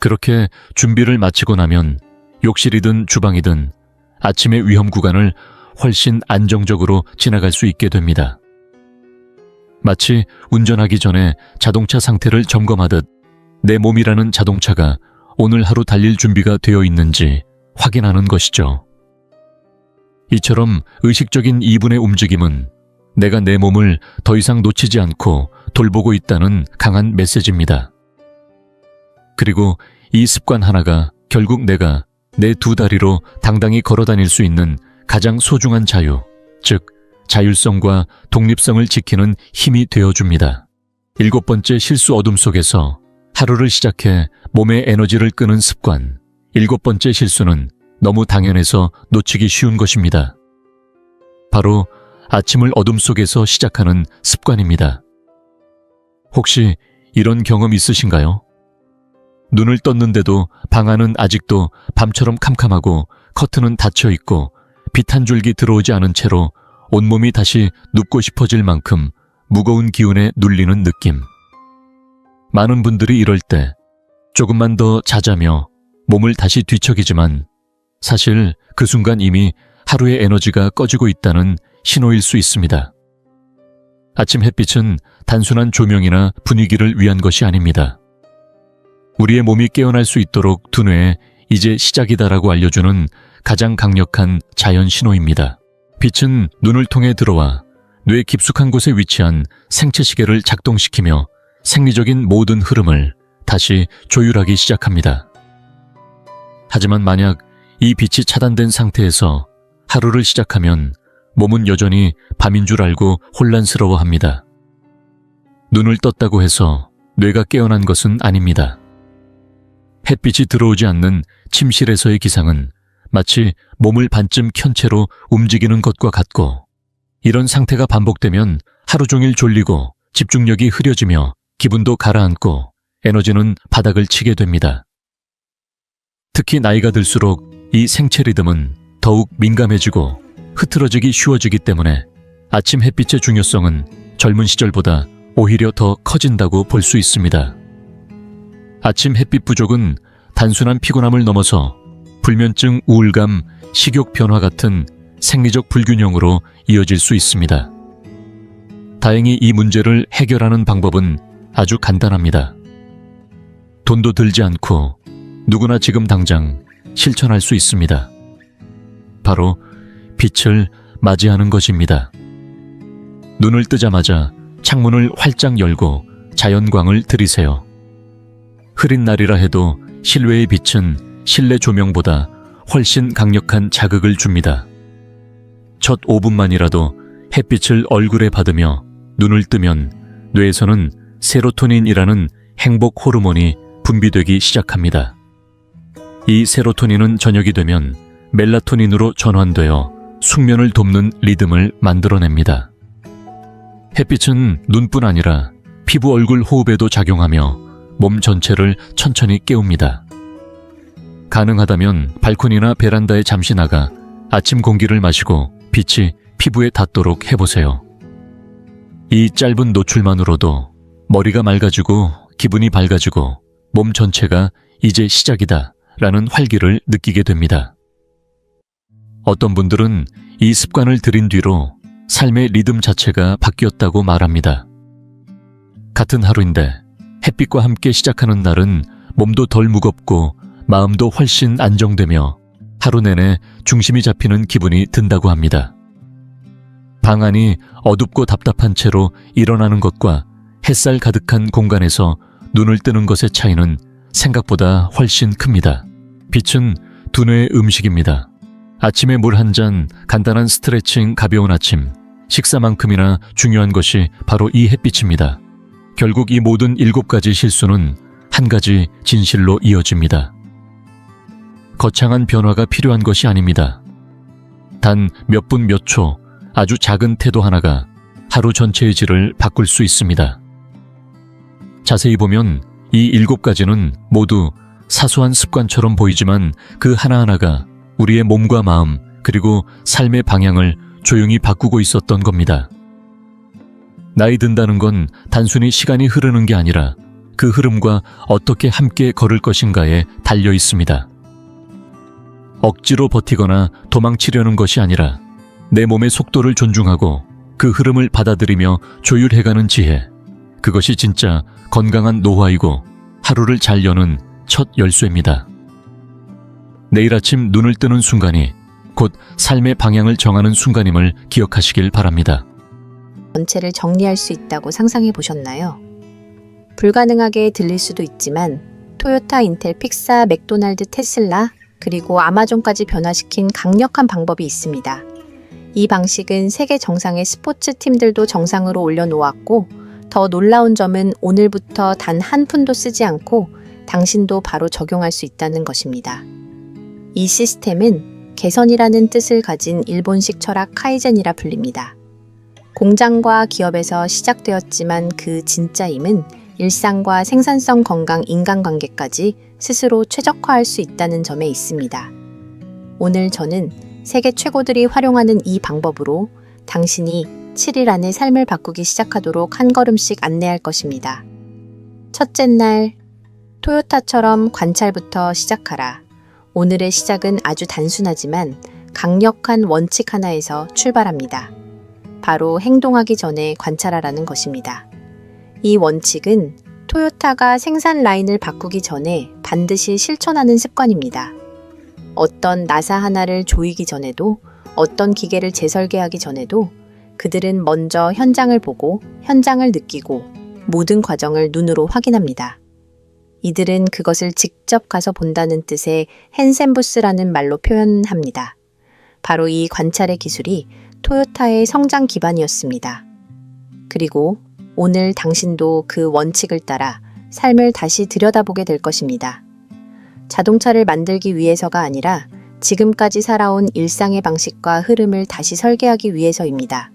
그렇게 준비를 마치고 나면 욕실이든 주방이든 아침의 위험 구간을 훨씬 안정적으로 지나갈 수 있게 됩니다. 마치 운전하기 전에 자동차 상태를 점검하듯 내 몸이라는 자동차가 오늘 하루 달릴 준비가 되어 있는지 확인하는 것이죠. 이처럼 의식적인 2분의 움직임은 내가 내 몸을 더 이상 놓치지 않고 돌보고 있다는 강한 메시지입니다. 그리고 이 습관 하나가 결국 내가 내 두 다리로 당당히 걸어 다닐 수 있는 가장 소중한 자유, 즉 자율성과 독립성을 지키는 힘이 되어줍니다. 7번째 실수 어둠 속에서 하루를 시작해 몸의 에너지를 끄는 습관. 7번째 실수는 너무 당연해서 놓치기 쉬운 것입니다. 바로 아침을 어둠 속에서 시작하는 습관입니다. 혹시 이런 경험 있으신가요? 눈을 떴는데도 방 안은 아직도 밤처럼 캄캄하고 커튼은 닫혀 있고 빛 한 줄기 들어오지 않은 채로 온몸이 다시 눕고 싶어질 만큼 무거운 기운에 눌리는 느낌. 많은 분들이 이럴 때 조금만 더 자자며 몸을 다시 뒤척이지만 사실 그 순간 이미 하루의 에너지가 꺼지고 있다는 신호일 수 있습니다. 아침 햇빛은 단순한 조명이나 분위기를 위한 것이 아닙니다. 우리의 몸이 깨어날 수 있도록 두뇌에 이제 시작이다라고 알려주는 가장 강력한 자연 신호입니다. 빛은 눈을 통해 들어와 뇌 깊숙한 곳에 위치한 생체시계를 작동시키며 생리적인 모든 흐름을 다시 조율하기 시작합니다. 하지만 만약 이 빛이 차단된 상태에서 하루를 시작하면 몸은 여전히 밤인 줄 알고 혼란스러워합니다. 눈을 떴다고 해서 뇌가 깨어난 것은 아닙니다. 햇빛이 들어오지 않는 침실에서의 기상은 마치 몸을 반쯤 켠 채로 움직이는 것과 같고, 이런 상태가 반복되면 하루 종일 졸리고 집중력이 흐려지며 기분도 가라앉고 에너지는 바닥을 치게 됩니다. 특히 나이가 들수록 이 생체 리듬은 더욱 민감해지고 흐트러지기 쉬워지기 때문에 아침 햇빛의 중요성은 젊은 시절보다 오히려 더 커진다고 볼 수 있습니다. 아침 햇빛 부족은 단순한 피곤함을 넘어서 불면증, 우울감, 식욕 변화 같은 생리적 불균형으로 이어질 수 있습니다. 다행히 이 문제를 해결하는 방법은 아주 간단합니다. 돈도 들지 않고 누구나 지금 당장 실천할 수 있습니다. 바로 빛을 맞이하는 것입니다. 눈을 뜨자마자 창문을 활짝 열고 자연광을 들이세요. 흐린 날이라 해도 실외의 빛은 실내 조명보다 훨씬 강력한 자극을 줍니다. 첫 5분만이라도 햇빛을 얼굴에 받으며 눈을 뜨면 뇌에서는 세로토닌이라는 행복 호르몬이 분비되기 시작합니다. 이 세로토닌은 저녁이 되면 멜라토닌으로 전환되어 숙면을 돕는 리듬을 만들어냅니다. 햇빛은 눈뿐 아니라 피부 얼굴 호흡에도 작용하며 몸 전체를 천천히 깨웁니다. 가능하다면 발코니나 베란다에 잠시 나가 아침 공기를 마시고 빛이 피부에 닿도록 해보세요. 이 짧은 노출만으로도 머리가 맑아지고 기분이 밝아지고 몸 전체가 이제 시작이다 라는 활기를 느끼게 됩니다. 어떤 분들은 이 습관을 들인 뒤로 삶의 리듬 자체가 바뀌었다고 말합니다. 같은 하루인데 햇빛과 함께 시작하는 날은 몸도 덜 무겁고 마음도 훨씬 안정되며 하루 내내 중심이 잡히는 기분이 든다고 합니다. 방 안이 어둡고 답답한 채로 일어나는 것과 햇살 가득한 공간에서 눈을 뜨는 것의 차이는 생각보다 훨씬 큽니다. 빛은 두뇌의 음식입니다. 아침에 물 한 잔, 간단한 스트레칭, 가벼운 아침, 식사만큼이나 중요한 것이 바로 이 햇빛입니다. 결국 이 모든 7가지 실수는 한 가지 진실로 이어집니다. 거창한 변화가 필요한 것이 아닙니다. 단 몇 분 몇 초 아주 작은 태도 하나가 하루 전체의 질을 바꿀 수 있습니다. 자세히 보면 이 7가지는 모두 사소한 습관처럼 보이지만 그 하나하나가 우리의 몸과 마음 그리고 삶의 방향을 조용히 바꾸고 있었던 겁니다. 나이 든다는 건 단순히 시간이 흐르는 게 아니라 그 흐름과 어떻게 함께 걸을 것인가에 달려 있습니다. 억지로 버티거나 도망치려는 것이 아니라 내 몸의 속도를 존중하고 그 흐름을 받아들이며 조율해가는 지혜, 그것이 진짜 건강한 노화이고 하루를 잘 여는 첫 열쇠입니다. 내일 아침 눈을 뜨는 순간이 곧 삶의 방향을 정하는 순간임을 기억하시길 바랍니다. 전체를 정리할 수 있다고 상상해 보셨나요? 불가능하게 들릴 수도 있지만 토요타, 인텔, 픽사, 맥도날드, 테슬라, 그리고 아마존까지 변화시킨 강력한 방법이 있습니다. 이 방식은 세계 정상의 스포츠 팀들도 정상으로 올려놓았고 더 놀라운 점은 오늘부터 단 한 푼도 쓰지 않고 당신도 바로 적용할 수 있다는 것입니다. 이 시스템은 개선이라는 뜻을 가진 일본식 철학 카이젠이라 불립니다. 공장과 기업에서 시작되었지만 그 진짜 힘은 일상과 생산성, 건강, 인간관계까지 스스로 최적화할 수 있다는 점에 있습니다. 오늘 저는 세계 최고들이 활용하는 이 방법으로 당신이 7일 안에 삶을 바꾸기 시작하도록 한 걸음씩 안내할 것입니다. 첫째 날, 토요타처럼 관찰부터 시작하라. 오늘의 시작은 아주 단순하지만 강력한 원칙 하나에서 출발합니다. 바로 행동하기 전에 관찰하라는 것입니다. 이 원칙은 토요타가 생산 라인을 바꾸기 전에 반드시 실천하는 습관입니다. 어떤 나사 하나를 조이기 전에도, 어떤 기계를 재설계하기 전에도 그들은 먼저 현장을 보고 현장을 느끼고 모든 과정을 눈으로 확인합니다. 이들은 그것을 직접 가서 본다는 뜻의 헨센부스라는 말로 표현합니다. 바로 이 관찰의 기술이 토요타의 성장 기반이었습니다. 그리고 오늘 당신도 그 원칙을 따라 삶을 다시 들여다보게 될 것입니다. 자동차를 만들기 위해서가 아니라 지금까지 살아온 일상의 방식과 흐름을 다시 설계하기 위해서입니다.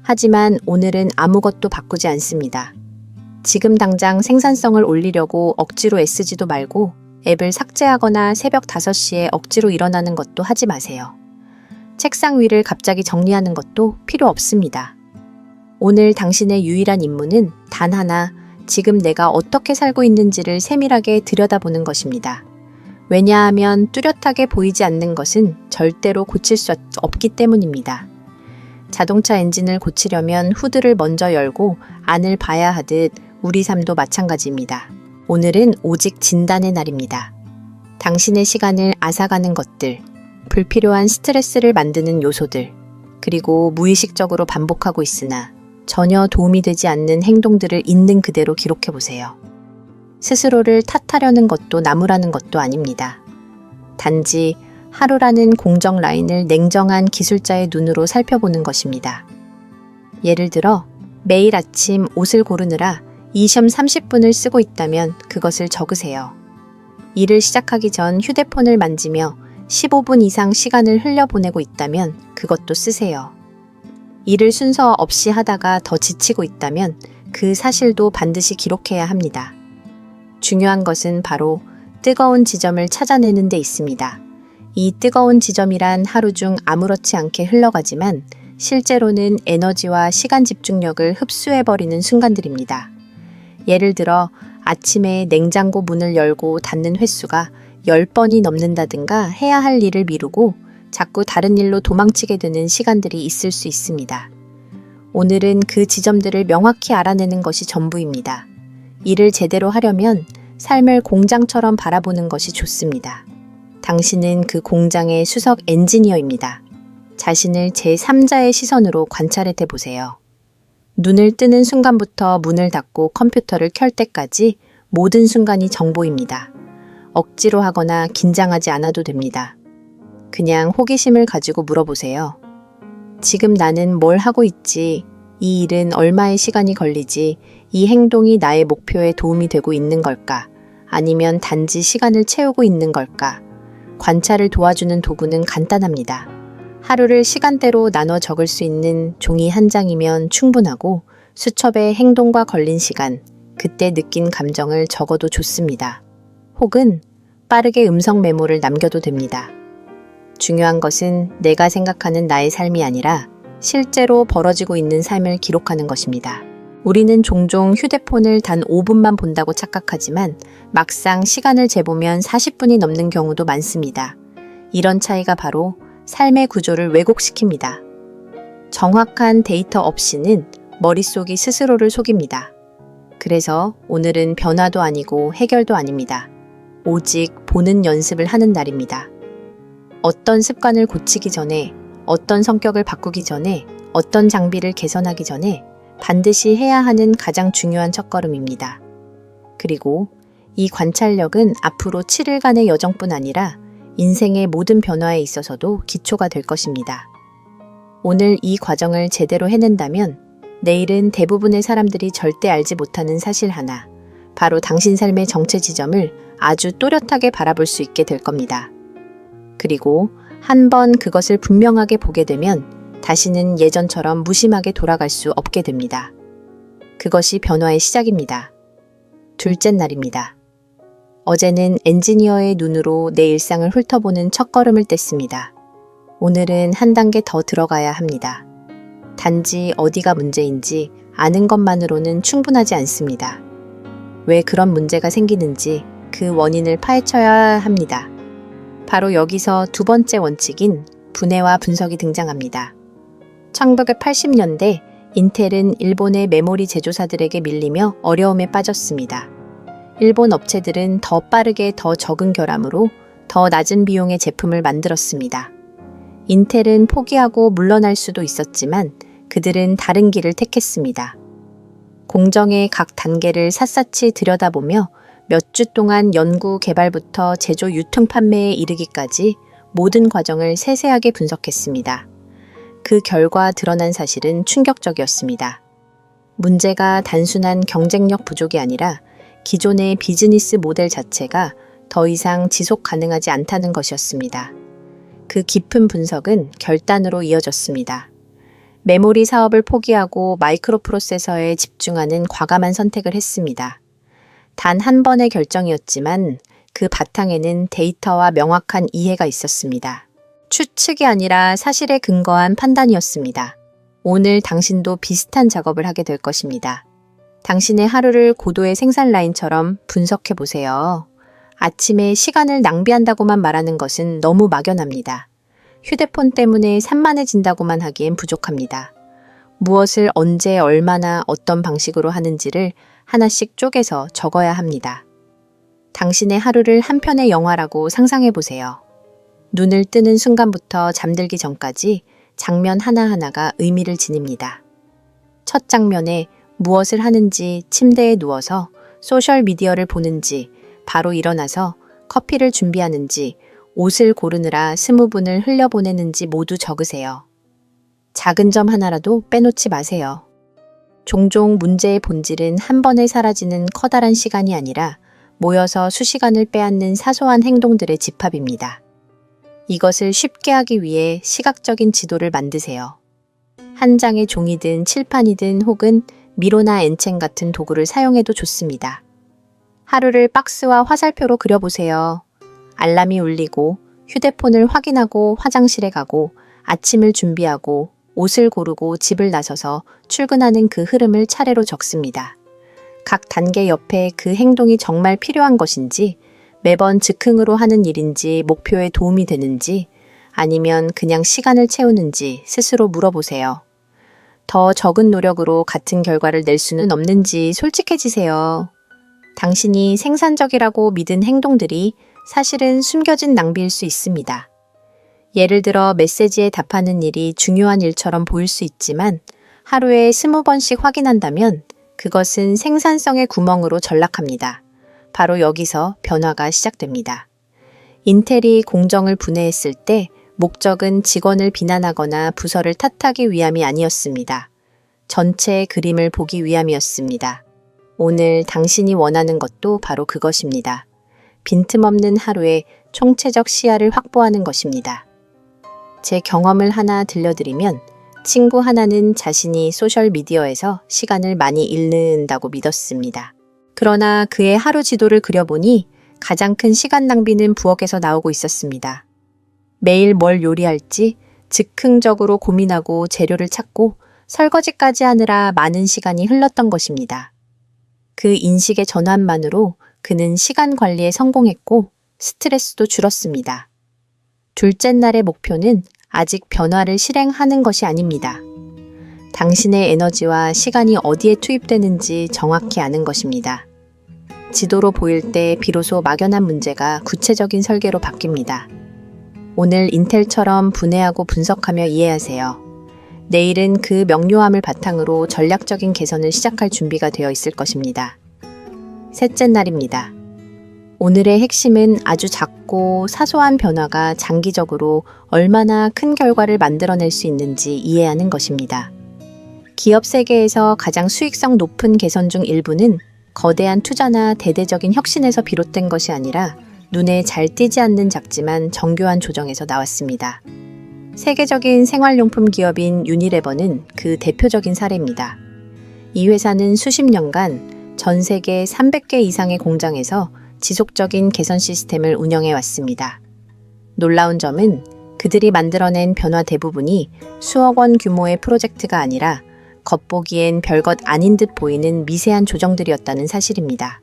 하지만 오늘은 아무것도 바꾸지 않습니다. 지금 당장 생산성을 올리려고 억지로 애쓰지도 말고 앱을 삭제하거나 새벽 5시에 억지로 일어나는 것도 하지 마세요. 책상 위를 갑자기 정리하는 것도 필요 없습니다. 오늘 당신의 유일한 임무는 단 하나, 지금 내가 어떻게 살고 있는지를 세밀하게 들여다보는 것입니다. 왜냐하면 뚜렷하게 보이지 않는 것은 절대로 고칠 수 없기 때문입니다. 자동차 엔진을 고치려면 후드를 먼저 열고 안을 봐야 하듯 우리 삶도 마찬가지입니다. 오늘은 오직 진단의 날입니다. 당신의 시간을 앗아가는 것들, 불필요한 스트레스를 만드는 요소들, 그리고 무의식적으로 반복하고 있으나 전혀 도움이 되지 않는 행동들을 있는 그대로 기록해 보세요. 스스로를 탓하려는 것도 나무라는 것도 아닙니다. 단지 하루라는 공정 라인을 냉정한 기술자의 눈으로 살펴보는 것입니다. 예를 들어 매일 아침 옷을 고르느라 이 시험 30분을 쓰고 있다면 그것을 적으세요. 일을 시작하기 전 휴대폰을 만지며 15분 이상 시간을 흘려보내고 있다면 그것도 쓰세요. 일을 순서 없이 하다가 더 지치고 있다면 그 사실도 반드시 기록해야 합니다. 중요한 것은 바로 뜨거운 지점을 찾아내는 데 있습니다. 이 뜨거운 지점이란 하루 중 아무렇지 않게 흘러가지만 실제로는 에너지와 시간 집중력을 흡수해버리는 순간들입니다. 예를 들어 아침에 냉장고 문을 열고 닫는 횟수가 10번이 넘는다든가 해야 할 일을 미루고 자꾸 다른 일로 도망치게 되는 시간들이 있을 수 있습니다. 오늘은 그 지점들을 명확히 알아내는 것이 전부입니다. 일을 제대로 하려면 삶을 공장처럼 바라보는 것이 좋습니다. 당신은 그 공장의 수석 엔지니어입니다. 자신을 제3자의 시선으로 관찰해 보세요. 눈을 뜨는 순간부터 문을 닫고 컴퓨터를 켤 때까지 모든 순간이 정보입니다. 억지로 하거나 긴장하지 않아도 됩니다. 그냥 호기심을 가지고 물어보세요. 지금 나는 뭘 하고 있지? 이 일은 얼마의 시간이 걸리지? 이 행동이 나의 목표에 도움이 되고 있는 걸까? 아니면 단지 시간을 채우고 있는 걸까? 관찰을 도와주는 도구는 간단합니다. 하루를 시간대로 나눠 적을 수 있는 종이 한 장이면 충분하고 수첩에 행동과 걸린 시간, 그때 느낀 감정을 적어도 좋습니다. 혹은 빠르게 음성 메모를 남겨도 됩니다. 중요한 것은 내가 생각하는 나의 삶이 아니라 실제로 벌어지고 있는 삶을 기록하는 것입니다. 우리는 종종 휴대폰을 단 5분만 본다고 착각하지만 막상 시간을 재보면 40분이 넘는 경우도 많습니다. 이런 차이가 바로 삶의 구조를 왜곡시킵니다. 정확한 데이터 없이는 머릿속이 스스로를 속입니다. 그래서 오늘은 변화도 아니고 해결도 아닙니다. 오직 보는 연습을 하는 날입니다. 어떤 습관을 고치기 전에, 어떤 성격을 바꾸기 전에, 어떤 장비를 개선하기 전에 반드시 해야 하는 가장 중요한 첫걸음입니다. 그리고 이 관찰력은 앞으로 7일간의 여정뿐 아니라 인생의 모든 변화에 있어서도 기초가 될 것입니다. 오늘 이 과정을 제대로 해낸다면 내일은 대부분의 사람들이 절대 알지 못하는 사실 하나, 바로 당신 삶의 정체 지점을 아주 또렷하게 바라볼 수 있게 될 겁니다. 그리고 한번 그것을 분명하게 보게 되면 다시는 예전처럼 무심하게 돌아갈 수 없게 됩니다. 그것이 변화의 시작입니다. 둘째 날입니다. 어제는 엔지니어의 눈으로 내 일상을 훑어보는 첫걸음을 뗐습니다. 오늘은 한 단계 더 들어가야 합니다. 단지 어디가 문제인지 아는 것만으로는 충분하지 않습니다. 왜 그런 문제가 생기는지 그 원인을 파헤쳐야 합니다. 바로 여기서 두 번째 원칙인 분해와 분석이 등장합니다. 1980년대 인텔은 일본의 메모리 제조사들에게 밀리며 어려움에 빠졌습니다. 일본 업체들은 더 빠르게 더 적은 결함으로 더 낮은 비용의 제품을 만들었습니다. 인텔은 포기하고 물러날 수도 있었지만 그들은 다른 길을 택했습니다. 공정의 각 단계를 샅샅이 들여다보며 몇 주 동안 연구 개발부터 제조 유통 판매에 이르기까지 모든 과정을 세세하게 분석했습니다. 그 결과 드러난 사실은 충격적이었습니다. 문제가 단순한 경쟁력 부족이 아니라 기존의 비즈니스 모델 자체가 더 이상 지속 가능하지 않다는 것이었습니다. 그 깊은 분석은 결단으로 이어졌습니다. 메모리 사업을 포기하고 마이크로 프로세서에 집중하는 과감한 선택을 했습니다. 단 한 번의 결정이었지만 그 바탕에는 데이터와 명확한 이해가 있었습니다. 추측이 아니라 사실에 근거한 판단이었습니다. 오늘 당신도 비슷한 작업을 하게 될 것입니다. 당신의 하루를 고도의 생산 라인처럼 분석해 보세요. 아침에 시간을 낭비한다고만 말하는 것은 너무 막연합니다. 휴대폰 때문에 산만해진다고만 하기엔 부족합니다. 무엇을 언제 얼마나 어떤 방식으로 하는지를 하나씩 쪼개서 적어야 합니다. 당신의 하루를 한 편의 영화라고 상상해 보세요. 눈을 뜨는 순간부터 잠들기 전까지 장면 하나하나가 의미를 지닙니다. 첫 장면에 무엇을 하는지 침대에 누워서 소셜미디어를 보는지 바로 일어나서 커피를 준비하는지 옷을 고르느라 스무분을 흘려보내는지 모두 적으세요. 작은 점 하나라도 빼놓지 마세요. 종종 문제의 본질은 한 번에 사라지는 커다란 시간이 아니라 모여서 수시간을 빼앗는 사소한 행동들의 집합입니다. 이것을 쉽게 하기 위해 시각적인 지도를 만드세요. 한 장의 종이든 칠판이든 혹은 미로나 엔첸 같은 도구를 사용해도 좋습니다. 하루를 박스와 화살표로 그려보세요. 알람이 울리고 휴대폰을 확인하고 화장실에 가고 아침을 준비하고 옷을 고르고 집을 나서서 출근하는 그 흐름을 차례로 적습니다. 각 단계 옆에 그 행동이 정말 필요한 것인지, 매번 즉흥으로 하는 일인지 목표에 도움이 되는지, 아니면 그냥 시간을 채우는지 스스로 물어보세요. 더 적은 노력으로 같은 결과를 낼 수는 없는지 솔직해지세요. 당신이 생산적이라고 믿은 행동들이 사실은 숨겨진 낭비일 수 있습니다. 예를 들어 메시지에 답하는 일이 중요한 일처럼 보일 수 있지만 하루에 20번씩 확인한다면 그것은 생산성의 구멍으로 전락합니다. 바로 여기서 변화가 시작됩니다. 인텔이 공정을 분해했을 때 목적은 직원을 비난하거나 부서를 탓하기 위함이 아니었습니다. 전체의 그림을 보기 위함이었습니다. 오늘 당신이 원하는 것도 바로 그것입니다. 빈틈없는 하루에 총체적 시야를 확보하는 것입니다. 제 경험을 하나 들려드리면 친구 하나는 자신이 소셜미디어에서 시간을 많이 잃는다고 믿었습니다. 그러나 그의 하루 지도를 그려보니 가장 큰 시간 낭비는 부엌에서 나오고 있었습니다. 매일 뭘 요리할지 즉흥적으로 고민하고 재료를 찾고 설거지까지 하느라 많은 시간이 흘렀던 것입니다. 그 인식의 전환만으로 그는 시간 관리에 성공했고 스트레스도 줄었습니다. 둘째 날의 목표는 아직 변화를 실행하는 것이 아닙니다. 당신의 에너지와 시간이 어디에 투입되는지 정확히 아는 것입니다. 지도로 보일 때 비로소 막연한 문제가 구체적인 설계로 바뀝니다. 오늘 인텔처럼 분해하고 분석하며 이해하세요. 내일은 그 명료함을 바탕으로 전략적인 개선을 시작할 준비가 되어 있을 것입니다. 셋째 날입니다. 오늘의 핵심은 아주 작고 사소한 변화가 장기적으로 얼마나 큰 결과를 만들어낼 수 있는지 이해하는 것입니다. 기업 세계에서 가장 수익성 높은 개선 중 일부는 거대한 투자나 대대적인 혁신에서 비롯된 것이 아니라 눈에 잘 띄지 않는 작지만 정교한 조정에서 나왔습니다. 세계적인 생활용품 기업인 유니레버는 그 대표적인 사례입니다. 이 회사는 수십 년간 전 세계 300개 이상의 공장에서 지속적인 개선 시스템을 운영해 왔습니다. 놀라운 점은 그들이 만들어낸 변화 대부분이 수억 원 규모의 프로젝트가 아니라 겉보기엔 별것 아닌 듯 보이는 미세한 조정들이었다는 사실입니다.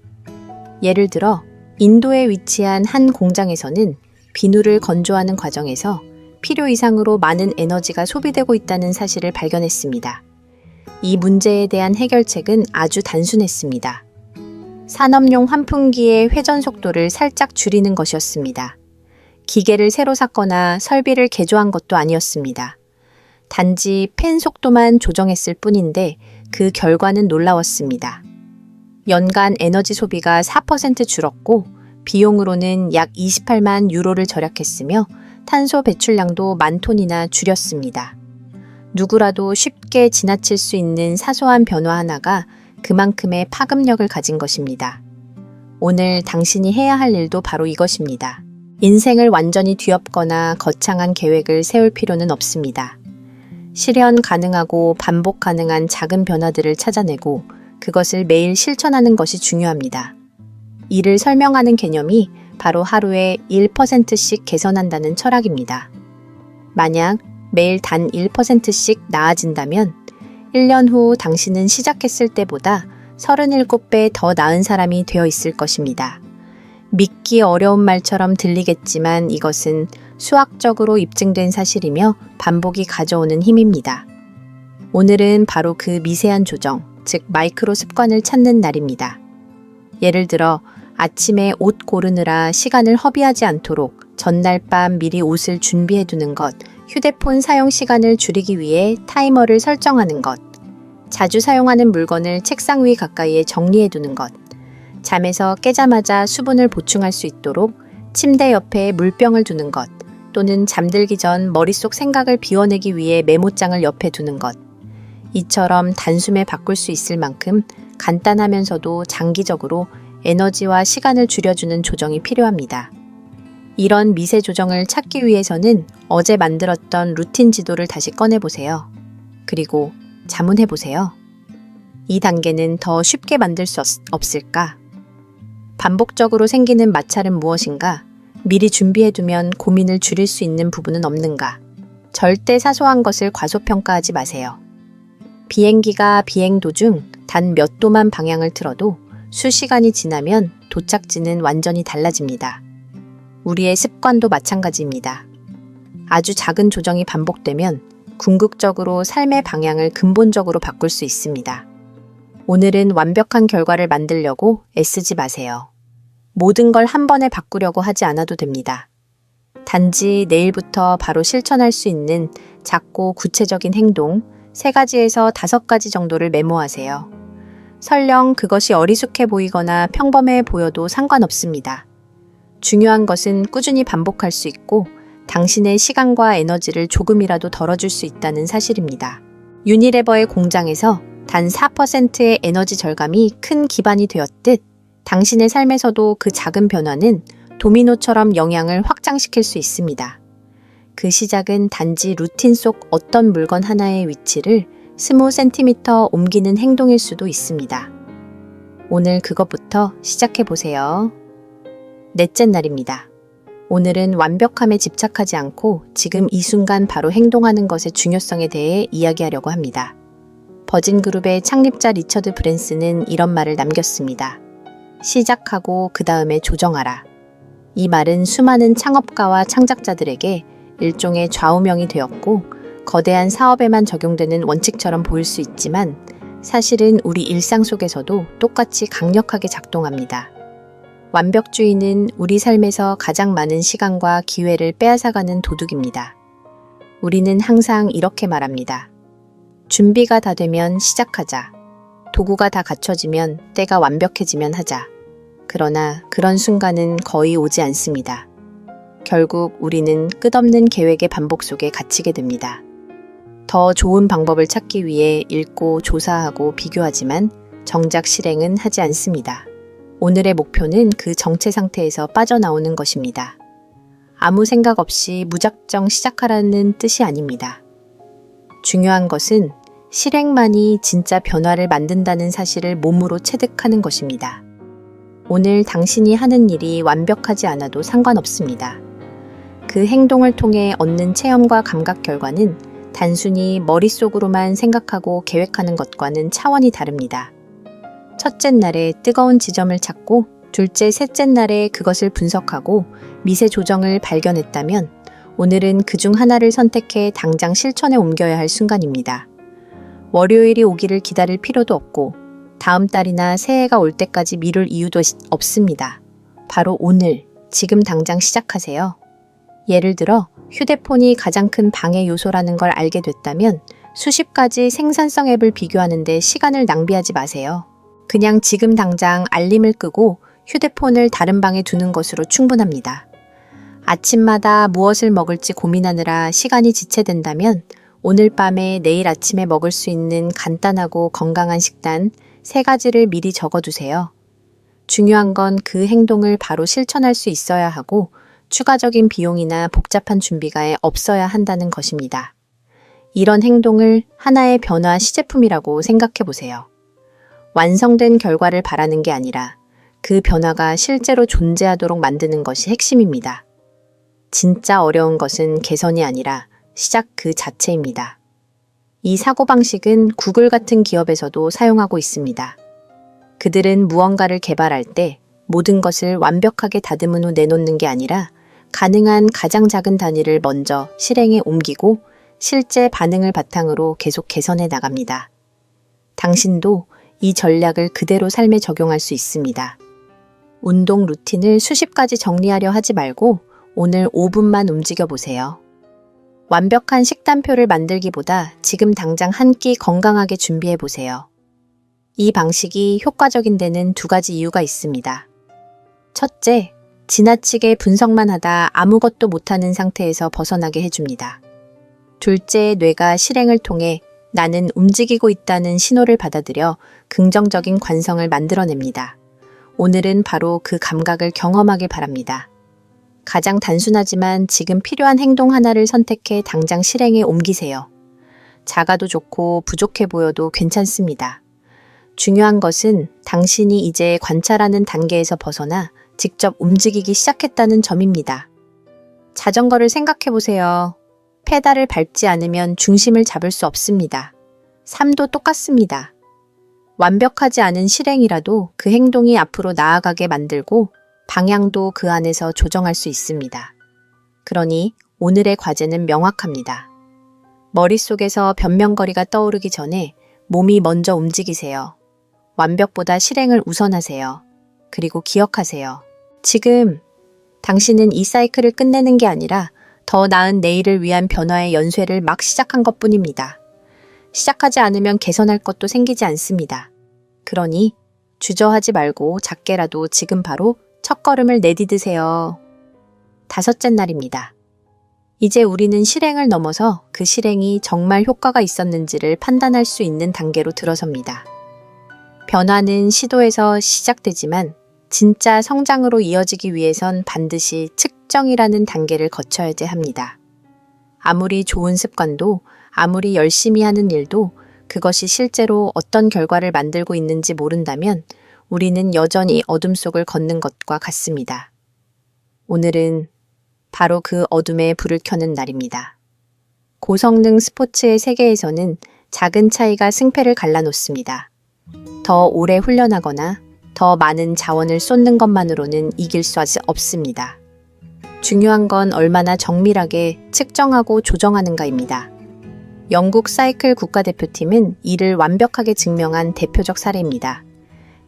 예를 들어 인도에 위치한 한 공장에서는 비누를 건조하는 과정에서 필요 이상으로 많은 에너지가 소비되고 있다는 사실을 발견했습니다. 이 문제에 대한 해결책은 아주 단순했습니다. 산업용 환풍기의 회전 속도를 살짝 줄이는 것이었습니다. 기계를 새로 샀거나 설비를 개조한 것도 아니었습니다. 단지 팬 속도만 조정했을 뿐인데 그 결과는 놀라웠습니다. 연간 에너지 소비가 4% 줄었고 비용으로는 약 28만 유로를 절약했으며 탄소 배출량도 10,000톤이나 줄였습니다. 누구라도 쉽게 지나칠 수 있는 사소한 변화 하나가 그만큼의 파급력을 가진 것입니다. 오늘 당신이 해야 할 일도 바로 이것입니다. 인생을 완전히 뒤엎거나 거창한 계획을 세울 필요는 없습니다. 실현 가능하고 반복 가능한 작은 변화들을 찾아내고 그것을 매일 실천하는 것이 중요합니다. 이를 설명하는 개념이 바로 하루에 1%씩 개선한다는 철학입니다. 만약 매일 단 1%씩 나아진다면 1년 후 당신은 시작했을 때보다 37배 더 나은 사람이 되어 있을 것입니다. 믿기 어려운 말처럼 들리겠지만 이것은 수학적으로 입증된 사실이며 반복이 가져오는 힘입니다. 오늘은 바로 그 미세한 조정, 즉 마이크로 습관을 찾는 날입니다. 예를 들어 아침에 옷 고르느라 시간을 허비하지 않도록 전날 밤 미리 옷을 준비해 두는 것, 휴대폰 사용 시간을 줄이기 위해 타이머를 설정하는 것, 자주 사용하는 물건을 책상 위 가까이에 정리해 두는 것, 잠에서 깨자마자 수분을 보충할 수 있도록 침대 옆에 물병을 두는 것, 또는 잠들기 전 머릿속 생각을 비워내기 위해 메모장을 옆에 두는 것. 이처럼 단숨에 바꿀 수 있을 만큼 간단하면서도 장기적으로 에너지와 시간을 줄여주는 조정이 필요합니다. 이런 미세 조정을 찾기 위해서는 어제 만들었던 루틴 지도를 다시 꺼내보세요. 그리고 자문해보세요. 이 단계는 더 쉽게 만들 수 없을까? 반복적으로 생기는 마찰은 무엇인가? 미리 준비해두면 고민을 줄일 수 있는 부분은 없는가? 절대 사소한 것을 과소평가하지 마세요. 비행기가 비행 도중 단 몇 도만 방향을 틀어도 수시간이 지나면 도착지는 완전히 달라집니다. 우리의 습관도 마찬가지입니다. 아주 작은 조정이 반복되면 궁극적으로 삶의 방향을 근본적으로 바꿀 수 있습니다. 오늘은 완벽한 결과를 만들려고 애쓰지 마세요. 모든 걸 한 번에 바꾸려고 하지 않아도 됩니다. 단지 내일부터 바로 실천할 수 있는 작고 구체적인 행동 3가지에서 5가지 정도를 메모하세요. 설령 그것이 어리숙해 보이거나 평범해 보여도 상관없습니다. 중요한 것은 꾸준히 반복할 수 있고 당신의 시간과 에너지를 조금이라도 덜어줄 수 있다는 사실입니다. 유니레버의 공장에서 단 4%의 에너지 절감이 큰 기반이 되었듯 당신의 삶에서도 그 작은 변화는 도미노처럼 영향을 확장시킬 수 있습니다. 그 시작은 단지 루틴 속 어떤 물건 하나의 위치를 20cm 옮기는 행동일 수도 있습니다. 오늘 그것부터 시작해보세요. 넷째 날입니다. 오늘은 완벽함에 집착하지 않고 지금 이 순간 바로 행동하는 것의 중요성에 대해 이야기하려고 합니다. 버진그룹의 창립자 리처드 브랜슨은 이런 말을 남겼습니다. 시작하고 그 다음에 조정하라. 이 말은 수많은 창업가와 창작자들에게 일종의 좌우명이 되었고 거대한 사업에만 적용되는 원칙처럼 보일 수 있지만 사실은 우리 일상 속에서도 똑같이 강력하게 작동합니다. 완벽주의는 우리 삶에서 가장 많은 시간과 기회를 빼앗아가는 도둑입니다. 우리는 항상 이렇게 말합니다. 준비가 다 되면 시작하자. 도구가 다 갖춰지면 때가 완벽해지면 하자. 그러나 그런 순간은 거의 오지 않습니다. 결국 우리는 끝없는 계획의 반복 속에 갇히게 됩니다. 더 좋은 방법을 찾기 위해 읽고 조사하고 비교하지만 정작 실행은 하지 않습니다. 오늘의 목표는 그 정체 상태에서 빠져나오는 것입니다. 아무 생각 없이 무작정 시작하라는 뜻이 아닙니다. 중요한 것은 실행만이 진짜 변화를 만든다는 사실을 몸으로 체득하는 것입니다. 오늘 당신이 하는 일이 완벽하지 않아도 상관없습니다. 그 행동을 통해 얻는 체험과 감각 결과는 단순히 머릿속으로만 생각하고 계획하는 것과는 차원이 다릅니다. 첫째 날에 뜨거운 지점을 찾고 둘째, 셋째 날에 그것을 분석하고 미세 조정을 발견했다면 오늘은 그중 하나를 선택해 당장 실천에 옮겨야 할 순간입니다. 월요일이 오기를 기다릴 필요도 없고 다음 달이나 새해가 올 때까지 미룰 이유도 없습니다. 바로 오늘, 지금 당장 시작하세요. 예를 들어 휴대폰이 가장 큰 방해 요소라는 걸 알게 됐다면 수십 가지 생산성 앱을 비교하는데 시간을 낭비하지 마세요. 그냥 지금 당장 알림을 끄고 휴대폰을 다른 방에 두는 것으로 충분합니다. 아침마다 무엇을 먹을지 고민하느라 시간이 지체된다면 오늘 밤에 내일 아침에 먹을 수 있는 간단하고 건강한 식단 3가지를 미리 적어두세요. 중요한 건 그 행동을 바로 실천할 수 있어야 하고 추가적인 비용이나 복잡한 준비가 없어야 한다는 것입니다. 이런 행동을 하나의 변화 시제품이라고 생각해 보세요. 완성된 결과를 바라는 게 아니라 그 변화가 실제로 존재하도록 만드는 것이 핵심입니다. 진짜 어려운 것은 개선이 아니라 시작 그 자체입니다. 이 사고방식은 구글 같은 기업에서도 사용하고 있습니다. 그들은 무언가를 개발할 때 모든 것을 완벽하게 다듬은 후 내놓는 게 아니라 가능한 가장 작은 단위를 먼저 실행에 옮기고 실제 반응을 바탕으로 계속 개선해 나갑니다. 당신도 이 전략을 그대로 삶에 적용할 수 있습니다. 운동 루틴을 수십 가지 정리하려 하지 말고 오늘 5분만 움직여 보세요. 완벽한 식단표를 만들기보다 지금 당장 한 끼 건강하게 준비해 보세요. 이 방식이 효과적인 데는 두 가지 이유가 있습니다. 첫째, 지나치게 분석만 하다 아무것도 못하는 상태에서 벗어나게 해줍니다. 둘째, 뇌가 실행을 통해 나는 움직이고 있다는 신호를 받아들여 긍정적인 관성을 만들어냅니다. 오늘은 바로 그 감각을 경험하길 바랍니다. 가장 단순하지만 지금 필요한 행동 하나를 선택해 당장 실행에 옮기세요. 작아도 좋고 부족해 보여도 괜찮습니다. 중요한 것은 당신이 이제 관찰하는 단계에서 벗어나 직접 움직이기 시작했다는 점입니다. 자전거를 생각해 보세요. 페달을 밟지 않으면 중심을 잡을 수 없습니다. 삶도 똑같습니다. 완벽하지 않은 실행이라도 그 행동이 앞으로 나아가게 만들고 방향도 그 안에서 조정할 수 있습니다. 그러니 오늘의 과제는 명확합니다. 머릿속에서 변명거리가 떠오르기 전에 몸이 먼저 움직이세요. 완벽보다 실행을 우선하세요. 그리고 기억하세요. 지금 당신은 이 사이클을 끝내는 게 아니라 더 나은 내일을 위한 변화의 연쇄를 막 시작한 것뿐입니다. 시작하지 않으면 개선할 것도 생기지 않습니다. 그러니 주저하지 말고 작게라도 지금 바로 첫걸음을 내디드세요. 5째 날입니다. 이제 우리는 실행을 넘어서 그 실행이 정말 효과가 있었는지를 판단할 수 있는 단계로 들어섭니다. 변화는 시도에서 시작되지만 진짜 성장으로 이어지기 위해선 반드시 측정이라는 단계를 거쳐야지 합니다. 아무리 좋은 습관도, 아무리 열심히 하는 일도 그것이 실제로 어떤 결과를 만들고 있는지 모른다면 우리는 여전히 어둠 속을 걷는 것과 같습니다. 오늘은 바로 그 어둠에 불을 켜는 날입니다. 고성능 스포츠의 세계에서는 작은 차이가 승패를 갈라놓습니다. 더 오래 훈련하거나 더 많은 자원을 쏟는 것만으로는 이길 수 없습니다. 중요한 건 얼마나 정밀하게 측정하고 조정하는가입니다. 영국 사이클 국가대표팀은 이를 완벽하게 증명한 대표적 사례입니다.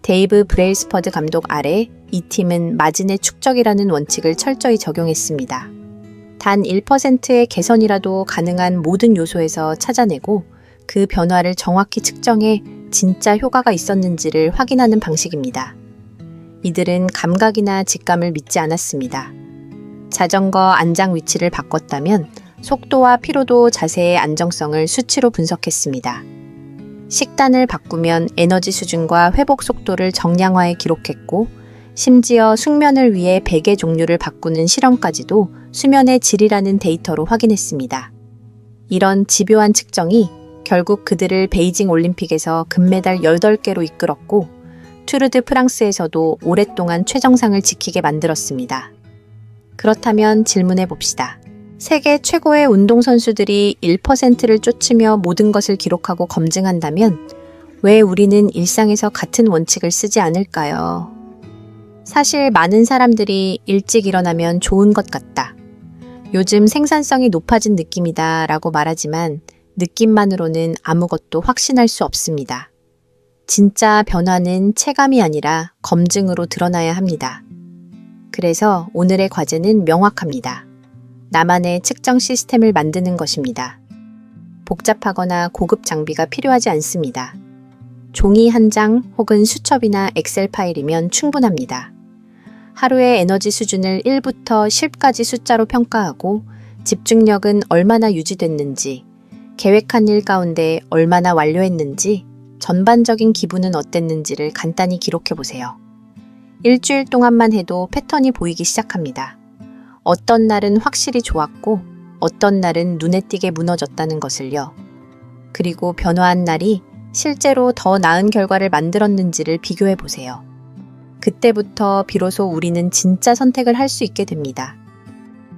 데이브 브레일스퍼드 감독 아래 이 팀은 마진의 축적이라는 원칙을 철저히 적용했습니다. 단 1%의 개선이라도 가능한 모든 요소에서 찾아내고 그 변화를 정확히 측정해 진짜 효과가 있었는지를 확인하는 방식입니다. 이들은 감각이나 직감을 믿지 않았습니다. 자전거 안장 위치를 바꿨다면 속도와 피로도, 자세의 안정성을 수치로 분석했습니다. 식단을 바꾸면 에너지 수준과 회복 속도를 정량화해 기록했고, 심지어 숙면을 위해 베개 종류를 바꾸는 실험까지도 수면의 질이라는 데이터로 확인했습니다. 이런 집요한 측정이 결국 그들을 베이징 올림픽에서 금메달 8개로 이끌었고 투르드 프랑스에서도 오랫동안 최정상을 지키게 만들었습니다. 그렇다면 질문해 봅시다. 세계 최고의 운동선수들이 1%를 쫓으며 모든 것을 기록하고 검증한다면 왜 우리는 일상에서 같은 원칙을 쓰지 않을까요? 사실 많은 사람들이 일찍 일어나면 좋은 것 같다. 요즘 생산성이 높아진 느낌이다 라고 말하지만 느낌만으로는 아무것도 확신할 수 없습니다. 진짜 변화는 체감이 아니라 검증으로 드러나야 합니다. 그래서 오늘의 과제는 명확합니다. 나만의 측정 시스템을 만드는 것입니다. 복잡하거나 고급 장비가 필요하지 않습니다. 종이 한 장 혹은 수첩이나 엑셀 파일이면 충분합니다. 하루의 에너지 수준을 1부터 10까지 숫자로 평가하고 집중력은 얼마나 유지됐는지, 계획한 일 가운데 얼마나 완료했는지, 전반적인 기분은 어땠는지를 간단히 기록해 보세요. 일주일 동안만 해도 패턴이 보이기 시작합니다. 어떤 날은 확실히 좋았고 어떤 날은 눈에 띄게 무너졌다는 것을요. 그리고 변화한 날이 실제로 더 나은 결과를 만들었는지를 비교해 보세요. 그때부터 비로소 우리는 진짜 선택을 할 수 있게 됩니다.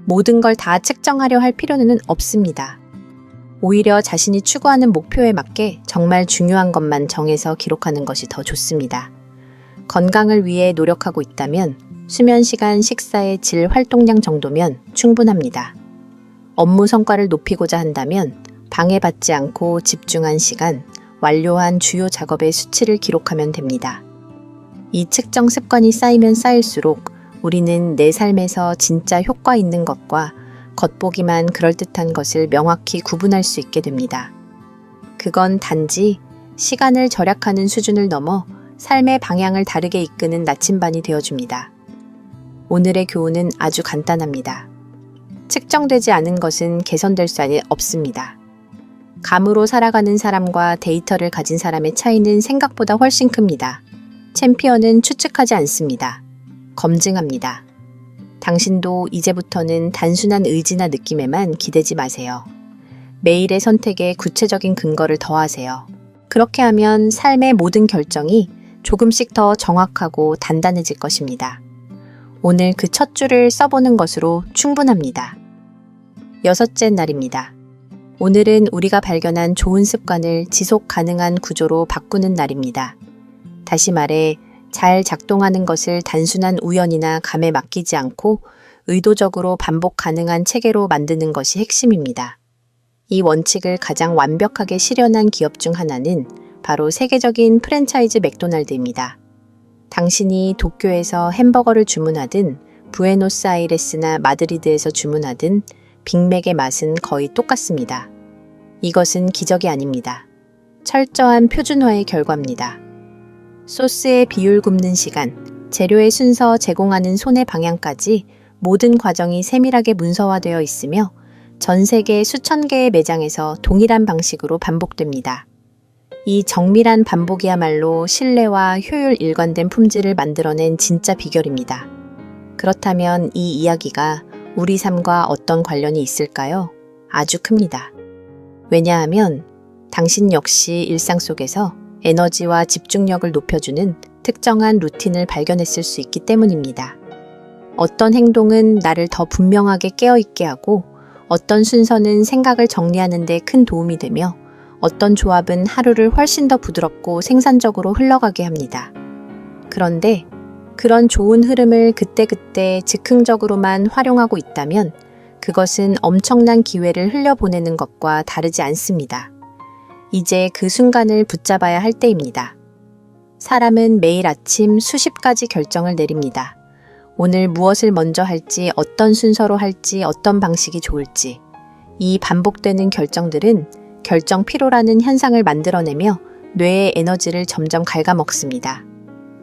모든 걸 다 측정하려 할 필요는 없습니다. 오히려 자신이 추구하는 목표에 맞게 정말 중요한 것만 정해서 기록하는 것이 더 좋습니다. 건강을 위해 노력하고 있다면 수면 시간, 식사의 질, 활동량 정도면 충분합니다. 업무 성과를 높이고자 한다면 방해받지 않고 집중한 시간, 완료한 주요 작업의 수치를 기록하면 됩니다. 이 측정 습관이 쌓이면 쌓일수록 우리는 내 삶에서 진짜 효과 있는 것과 겉보기만 그럴듯한 것을 명확히 구분할 수 있게 됩니다. 그건 단지 시간을 절약하는 수준을 넘어 삶의 방향을 다르게 이끄는 나침반이 되어줍니다. 오늘의 교훈은 아주 간단합니다. 측정되지 않은 것은 개선될 수 없습니다. 감으로 살아가는 사람과 데이터를 가진 사람의 차이는 생각보다 훨씬 큽니다. 챔피언은 추측하지 않습니다. 검증합니다. 당신도 이제부터는 단순한 의지나 느낌에만 기대지 마세요. 매일의 선택에 구체적인 근거를 더하세요. 그렇게 하면 삶의 모든 결정이 조금씩 더 정확하고 단단해질 것입니다. 오늘 그 첫 줄을 써보는 것으로 충분합니다. 6째 날입니다. 오늘은 우리가 발견한 좋은 습관을 지속 가능한 구조로 바꾸는 날입니다. 다시 말해, 잘 작동하는 것을 단순한 우연이나 감에 맡기지 않고 의도적으로 반복 가능한 체계로 만드는 것이 핵심입니다. 이 원칙을 가장 완벽하게 실현한 기업 중 하나는 바로 세계적인 프랜차이즈 맥도날드입니다. 당신이 도쿄에서 햄버거를 주문하든 부에노스아이레스나 마드리드에서 주문하든 빅맥의 맛은 거의 똑같습니다. 이것은 기적이 아닙니다. 철저한 표준화의 결과입니다. 소스의 비율 굽는 시간, 재료의 순서 제공하는 손의 방향까지 모든 과정이 세밀하게 문서화되어 있으며 전 세계 수천 개의 매장에서 동일한 방식으로 반복됩니다. 이 정밀한 반복이야말로 신뢰와 효율 일관된 품질을 만들어낸 진짜 비결입니다. 그렇다면 이 이야기가 우리 삶과 어떤 관련이 있을까요? 아주 큽니다. 왜냐하면 당신 역시 일상 속에서 에너지와 집중력을 높여주는 특정한 루틴을 발견했을 수 있기 때문입니다. 어떤 행동은 나를 더 분명하게 깨어있게 하고 어떤 순서는 생각을 정리하는 데 큰 도움이 되며 어떤 조합은 하루를 훨씬 더 부드럽고 생산적으로 흘러가게 합니다. 그런데 그런 좋은 흐름을 그때그때 즉흥적으로만 활용하고 있다면 그것은 엄청난 기회를 흘려보내는 것과 다르지 않습니다. 이제 그 순간을 붙잡아야 할 때입니다. 사람은 매일 아침 수십 가지 결정을 내립니다. 오늘 무엇을 먼저 할지, 어떤 순서로 할지, 어떤 방식이 좋을지. 이 반복되는 결정들은 결정 피로라는 현상을 만들어내며 뇌의 에너지를 점점 갉아먹습니다.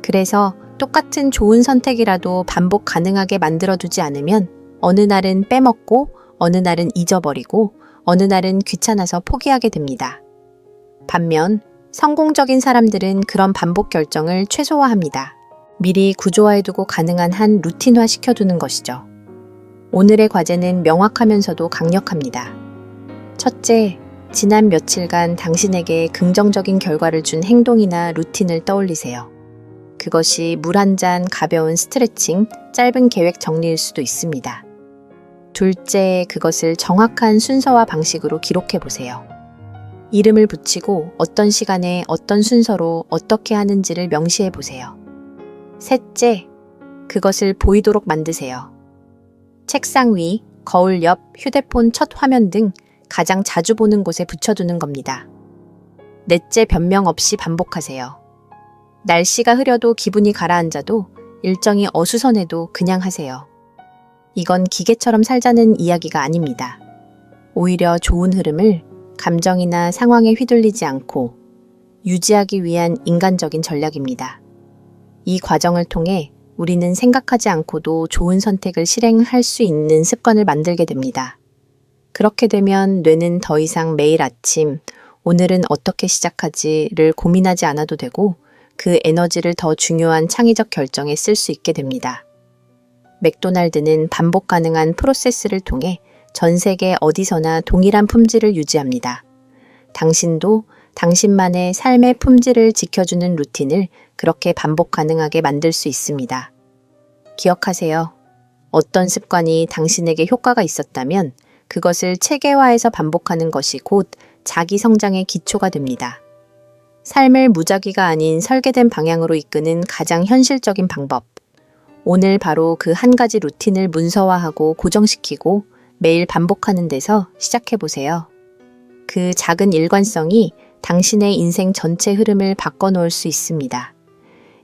그래서 똑같은 좋은 선택이라도 반복 가능하게 만들어두지 않으면 어느 날은 빼먹고 어느 날은 잊어버리고 어느 날은 귀찮아서 포기하게 됩니다. 반면 성공적인 사람들은 그런 반복 결정을 최소화합니다. 미리 구조화해두고 가능한 한 루틴화 시켜두는 것이죠. 오늘의 과제는 명확하면서도 강력합니다. 첫째, 지난 며칠간 당신에게 긍정적인 결과를 준 행동이나 루틴을 떠올리세요. 그것이 물 한 잔 가벼운 스트레칭, 짧은 계획 정리일 수도 있습니다. 둘째, 그것을 정확한 순서와 방식으로 기록해 보세요. 이름을 붙이고 어떤 시간에 어떤 순서로 어떻게 하는지를 명시해 보세요. 셋째, 그것을 보이도록 만드세요. 책상 위, 거울 옆, 휴대폰 첫 화면 등 가장 자주 보는 곳에 붙여두는 겁니다. 넷째, 변명 없이 반복하세요. 날씨가 흐려도 기분이 가라앉아도 일정이 어수선해도 그냥 하세요. 이건 기계처럼 살자는 이야기가 아닙니다. 오히려 좋은 흐름을 감정이나 상황에 휘둘리지 않고 유지하기 위한 인간적인 전략입니다. 이 과정을 통해 우리는 생각하지 않고도 좋은 선택을 실행할 수 있는 습관을 만들게 됩니다. 그렇게 되면 뇌는 더 이상 매일 아침 오늘은 어떻게 시작하지를 고민하지 않아도 되고 그 에너지를 더 중요한 창의적 결정에 쓸 수 있게 됩니다. 맥도날드는 반복 가능한 프로세스를 통해 전 세계 어디서나 동일한 품질을 유지합니다. 당신도 당신만의 삶의 품질을 지켜주는 루틴을 그렇게 반복 가능하게 만들 수 있습니다. 기억하세요. 어떤 습관이 당신에게 효과가 있었다면 그것을 체계화해서 반복하는 것이 곧 자기 성장의 기초가 됩니다. 삶을 무작위가 아닌 설계된 방향으로 이끄는 가장 현실적인 방법. 오늘 바로 그 한 가지 루틴을 문서화하고 고정시키고 매일 반복하는 데서 시작해보세요. 그 작은 일관성이 당신의 인생 전체 흐름을 바꿔놓을 수 있습니다.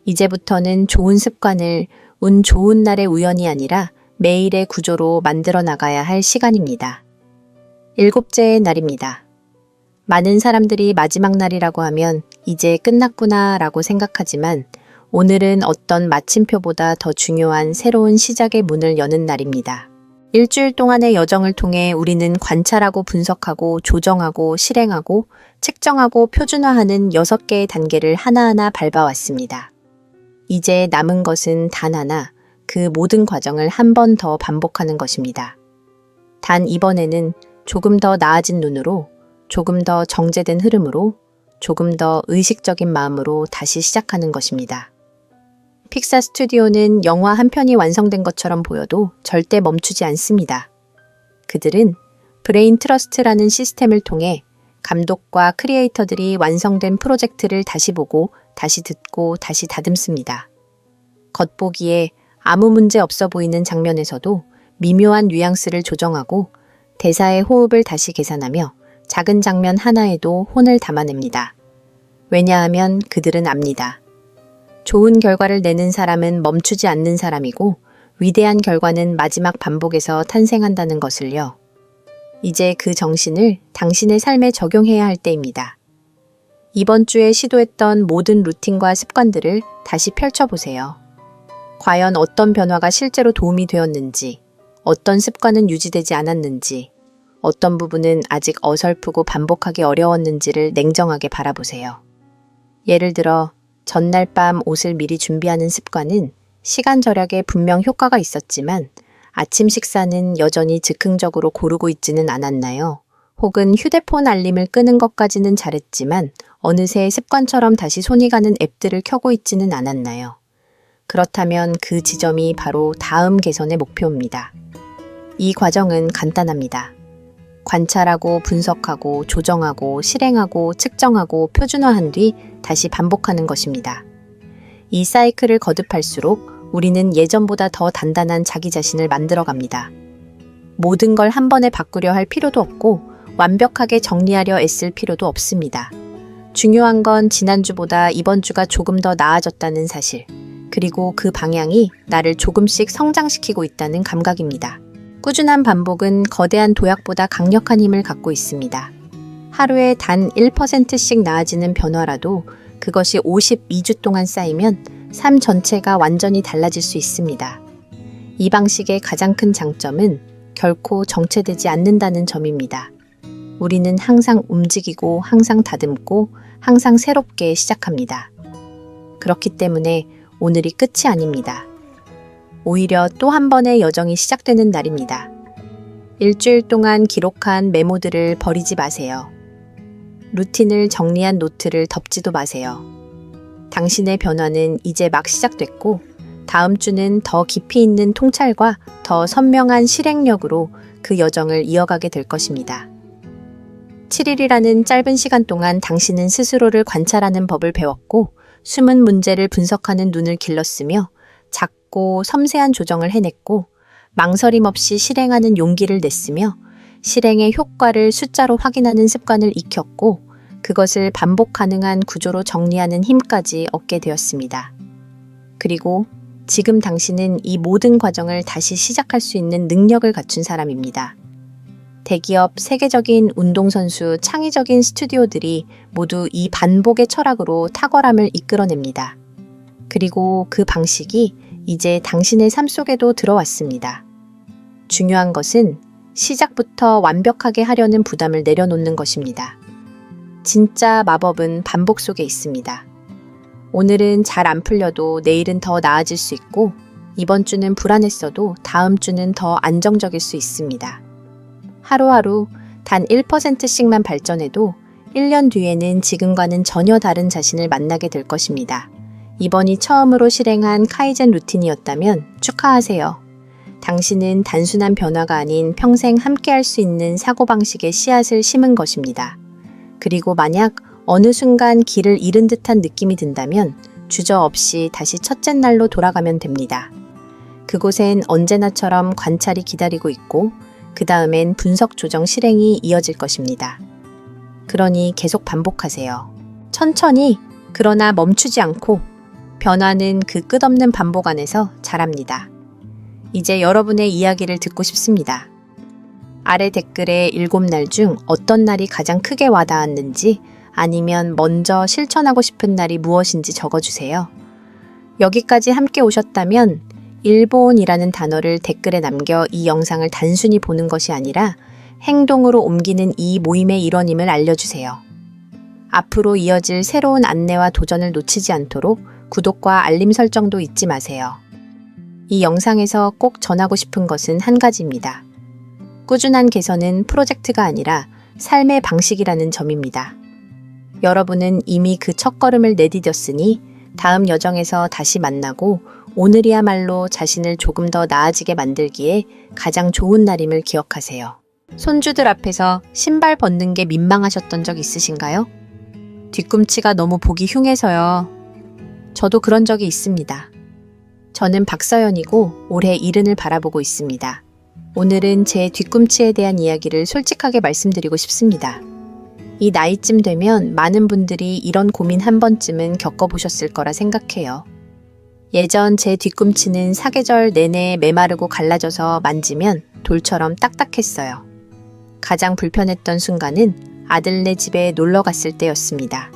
이제부터는 좋은 습관을 운 좋은 날의 우연이 아니라 매일의 구조로 만들어 나가야 할 시간입니다. 7째의 날입니다. 많은 사람들이 마지막 날이라고 하면 이제 끝났구나 라고 생각하지만 오늘은 어떤 마침표보다 더 중요한 새로운 시작의 문을 여는 날입니다. 일주일 동안의 여정을 통해 우리는 관찰하고 분석하고 조정하고 실행하고 측정하고 표준화하는 6개의 단계를 하나하나 밟아왔습니다. 이제 남은 것은 단 하나, 그 모든 과정을 한 번 더 반복하는 것입니다. 단 이번에는 조금 더 나아진 눈으로, 조금 더 정제된 흐름으로, 조금 더 의식적인 마음으로 다시 시작하는 것입니다. 픽사 스튜디오는 영화 한 편이 완성된 것처럼 보여도 절대 멈추지 않습니다. 그들은 브레인 트러스트라는 시스템을 통해 감독과 크리에이터들이 완성된 프로젝트를 다시 보고, 다시 듣고, 다시 다듬습니다. 겉보기에 아무 문제 없어 보이는 장면에서도 미묘한 뉘앙스를 조정하고 대사의 호흡을 다시 계산하며 작은 장면 하나에도 혼을 담아냅니다. 왜냐하면 그들은 압니다. 좋은 결과를 내는 사람은 멈추지 않는 사람이고 위대한 결과는 마지막 반복에서 탄생한다는 것을요. 이제 그 정신을 당신의 삶에 적용해야 할 때입니다. 이번 주에 시도했던 모든 루틴과 습관들을 다시 펼쳐보세요. 과연 어떤 변화가 실제로 도움이 되었는지, 어떤 습관은 유지되지 않았는지, 어떤 부분은 아직 어설프고 반복하기 어려웠는지를 냉정하게 바라보세요. 예를 들어 전날 밤 옷을 미리 준비하는 습관은 시간 절약에 분명 효과가 있었지만 아침 식사는 여전히 즉흥적으로 고르고 있지는 않았나요? 혹은 휴대폰 알림을 끄는 것까지는 잘했지만 어느새 습관처럼 다시 손이 가는 앱들을 켜고 있지는 않았나요? 그렇다면 그 지점이 바로 다음 개선의 목표입니다. 이 과정은 간단합니다. 관찰하고 분석하고 조정하고 실행하고 측정하고 표준화한 뒤 다시 반복하는 것입니다. 이 사이클을 거듭할수록 우리는 예전보다 더 단단한 자기 자신을 만들어갑니다. 모든 걸 한 번에 바꾸려 할 필요도 없고 완벽하게 정리하려 애쓸 필요도 없습니다. 중요한 건 지난주보다 이번 주가 조금 더 나아졌다는 사실, 그리고 그 방향이 나를 조금씩 성장시키고 있다는 감각입니다. 꾸준한 반복은 거대한 도약보다 강력한 힘을 갖고 있습니다. 하루에 단 1%씩 나아지는 변화라도 그것이 52주 동안 쌓이면 삶 전체가 완전히 달라질 수 있습니다. 이 방식의 가장 큰 장점은 결코 정체되지 않는다는 점입니다. 우리는 항상 움직이고 항상 다듬고 항상 새롭게 시작합니다. 그렇기 때문에 오늘이 끝이 아닙니다. 오히려 또 한 번의 여정이 시작되는 날입니다. 일주일 동안 기록한 메모들을 버리지 마세요. 루틴을 정리한 노트를 덮지도 마세요. 당신의 변화는 이제 막 시작됐고 다음 주는 더 깊이 있는 통찰과 더 선명한 실행력으로 그 여정을 이어가게 될 것입니다. 7일이라는 짧은 시간 동안 당신은 스스로를 관찰하는 법을 배웠고 숨은 문제를 분석하는 눈을 길렀으며 작고 섬세한 조정을 해냈고 망설임 없이 실행하는 용기를 냈으며 실행의 효과를 숫자로 확인하는 습관을 익혔고 그것을 반복 가능한 구조로 정리하는 힘까지 얻게 되었습니다. 그리고 지금 당신은 이 모든 과정을 다시 시작할 수 있는 능력을 갖춘 사람입니다. 대기업, 세계적인 운동선수, 창의적인 스튜디오들이 모두 이 반복의 철학으로 탁월함을 이끌어냅니다. 그리고 그 방식이 이제 당신의 삶 속에도 들어왔습니다. 중요한 것은 시작부터 완벽하게 하려는 부담을 내려놓는 것입니다. 진짜 마법은 반복 속에 있습니다. 오늘은 잘 안 풀려도 내일은 더 나아질 수 있고 이번 주는 불안했어도 다음 주는 더 안정적일 수 있습니다. 하루하루 단 1%씩만 발전해도 1년 뒤에는 지금과는 전혀 다른 자신을 만나게 될 것입니다. 이번이 처음으로 실행한 카이젠 루틴이었다면 축하하세요. 당신은 단순한 변화가 아닌 평생 함께할 수 있는 사고방식의 씨앗을 심은 것입니다. 그리고 만약 어느 순간 길을 잃은 듯한 느낌이 든다면 주저없이 다시 첫째 날로 돌아가면 됩니다. 그곳엔 언제나처럼 관찰이 기다리고 있고 그 다음엔 분석 조정 실행이 이어질 것입니다. 그러니 계속 반복하세요. 천천히, 그러나 멈추지 않고 변화는 그 끝없는 반복 안에서 자랍니다. 이제 여러분의 이야기를 듣고 싶습니다. 아래 댓글에 7날 중 어떤 날이 가장 크게 와닿았는지 아니면 먼저 실천하고 싶은 날이 무엇인지 적어주세요. 여기까지 함께 오셨다면 일본이라는 단어를 댓글에 남겨 이 영상을 단순히 보는 것이 아니라 행동으로 옮기는 이 모임의 일원임을 알려주세요. 앞으로 이어질 새로운 안내와 도전을 놓치지 않도록 구독과 알림 설정도 잊지 마세요. 이 영상에서 꼭 전하고 싶은 것은 한 가지입니다. 꾸준한 개선은 프로젝트가 아니라 삶의 방식이라는 점입니다. 여러분은 이미 그 첫걸음을 내디뎠으니 다음 여정에서 다시 만나고 오늘이야말로 자신을 조금 더 나아지게 만들기에 가장 좋은 날임을 기억하세요. 손주들 앞에서 신발 벗는 게 민망하셨던 적 있으신가요? 뒤꿈치가 너무 보기 흉해서요. 저도 그런 적이 있습니다. 저는 박서연이고 올해 70을 바라보고 있습니다. 오늘은 제 뒤꿈치에 대한 이야기를 솔직하게 말씀드리고 싶습니다. 이 나이쯤 되면 많은 분들이 이런 고민 한 번쯤은 겪어보셨을 거라 생각해요. 예전 제 뒤꿈치는 사계절 내내 메마르고 갈라져서 만지면 돌처럼 딱딱했어요. 가장 불편했던 순간은 아들네 집에 놀러 갔을 때였습니다.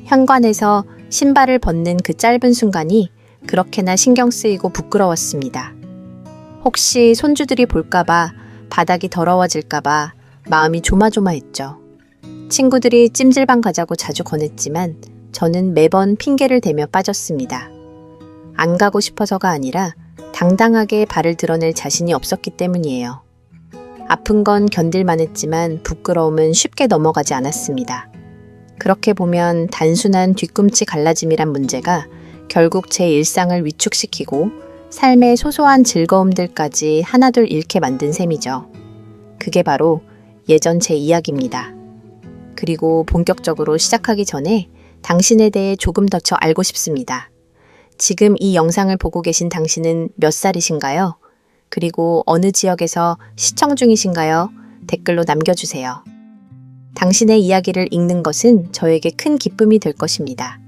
현관에서 신발을 벗는 그 짧은 순간이 그렇게나 신경 쓰이고 부끄러웠습니다. 혹시 손주들이 볼까봐, 바닥이 더러워질까봐 마음이 조마조마했죠. 친구들이 찜질방 가자고 자주 권했지만 저는 매번 핑계를 대며 빠졌습니다. 안 가고 싶어서가 아니라 당당하게 발을 드러낼 자신이 없었기 때문이에요. 아픈 건 견딜만 했지만 부끄러움은 쉽게 넘어가지 않았습니다. 그렇게 보면 단순한 뒤꿈치 갈라짐이란 문제가 결국 제 일상을 위축시키고 삶의 소소한 즐거움들까지 하나둘 잃게 만든 셈이죠. 그게 바로 예전 제 이야기입니다. 그리고 본격적으로 시작하기 전에 당신에 대해 조금 더 알고 싶습니다. 지금 이 영상을 보고 계신 당신은 몇 살이신가요? 그리고 어느 지역에서 시청 중이신가요? 댓글로 남겨주세요. 당신의 이야기를 읽는 것은 저에게 큰 기쁨이 될 것입니다.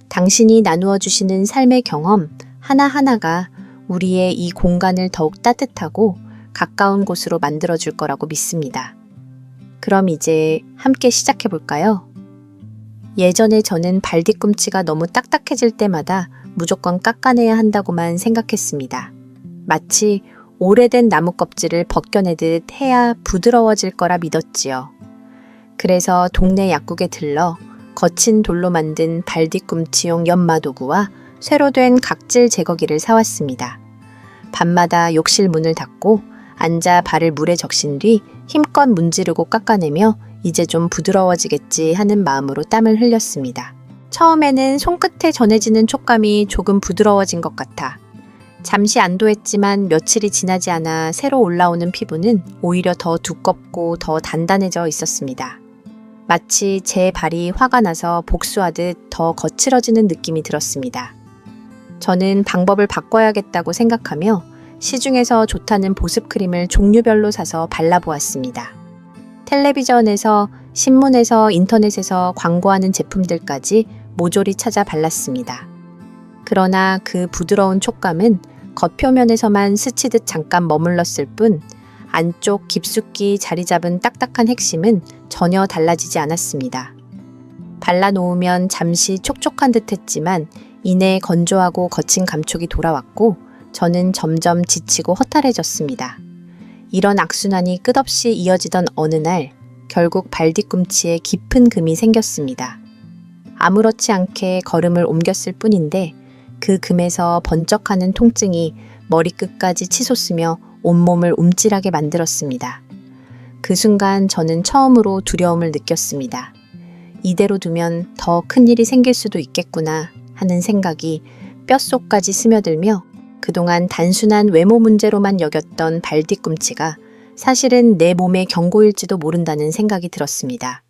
당신이 나누어 주시는 삶의 경험 하나하나가 우리의 이 공간을 더욱 따뜻하고 가까운 곳으로 만들어 줄 거라고 믿습니다. 그럼 이제 함께 시작해 볼까요? 예전에 저는 발 뒤꿈치가 너무 딱딱해질 때마다 무조건 깎아내야 한다고만 생각했습니다. 마치 오래된 나무 껍질을 벗겨내듯 해야 부드러워질 거라 믿었지요. 그래서 동네 약국에 들러 거친 돌로 만든 발 뒤꿈치용 연마 도구와 쇠로 된 각질 제거기를 사왔습니다. 밤마다 욕실 문을 닫고 앉아 발을 물에 적신 뒤 힘껏 문지르고 깎아내며 이제 좀 부드러워지겠지 하는 마음으로 땀을 흘렸습니다. 처음에는 손끝에 전해지는 촉감이 조금 부드러워진 것 같아 잠시 안도했지만 며칠이 지나지 않아 새로 올라오는 피부는 오히려 더 두껍고 더 단단해져 있었습니다. 마치 제 발이 화가 나서 복수하듯 더 거칠어지는 느낌이 들었습니다. 저는 방법을 바꿔야겠다고 생각하며 시중에서 좋다는 보습크림을 종류별로 사서 발라보았습니다. 텔레비전에서, 신문에서, 인터넷에서 광고하는 제품들까지 모조리 찾아 발랐습니다. 그러나 그 부드러운 촉감은 겉표면에서만 스치듯 잠깐 머물렀을 뿐 안쪽 깊숙이 자리 잡은 딱딱한 핵심은 전혀 달라지지 않았습니다. 발라놓으면 잠시 촉촉한 듯 했지만 이내 건조하고 거친 감촉이 돌아왔고 저는 점점 지치고 허탈해졌습니다. 이런 악순환이 끝없이 이어지던 어느 날 결국 발 뒤꿈치에 깊은 금이 생겼습니다. 아무렇지 않게 걸음을 옮겼을 뿐인데 그 금에서 번쩍하는 통증이 머리끝까지 치솟으며 온몸을 움찔하게 만들었습니다. 그 순간 저는 처음으로 두려움을 느꼈습니다. 이대로 두면 더 큰일이 생길 수도 있겠구나 하는 생각이 뼛속까지 스며들며 그동안 단순한 외모 문제로만 여겼던 발 뒤꿈치가 사실은 내 몸의 경고일지도 모른다는 생각이 들었습니다.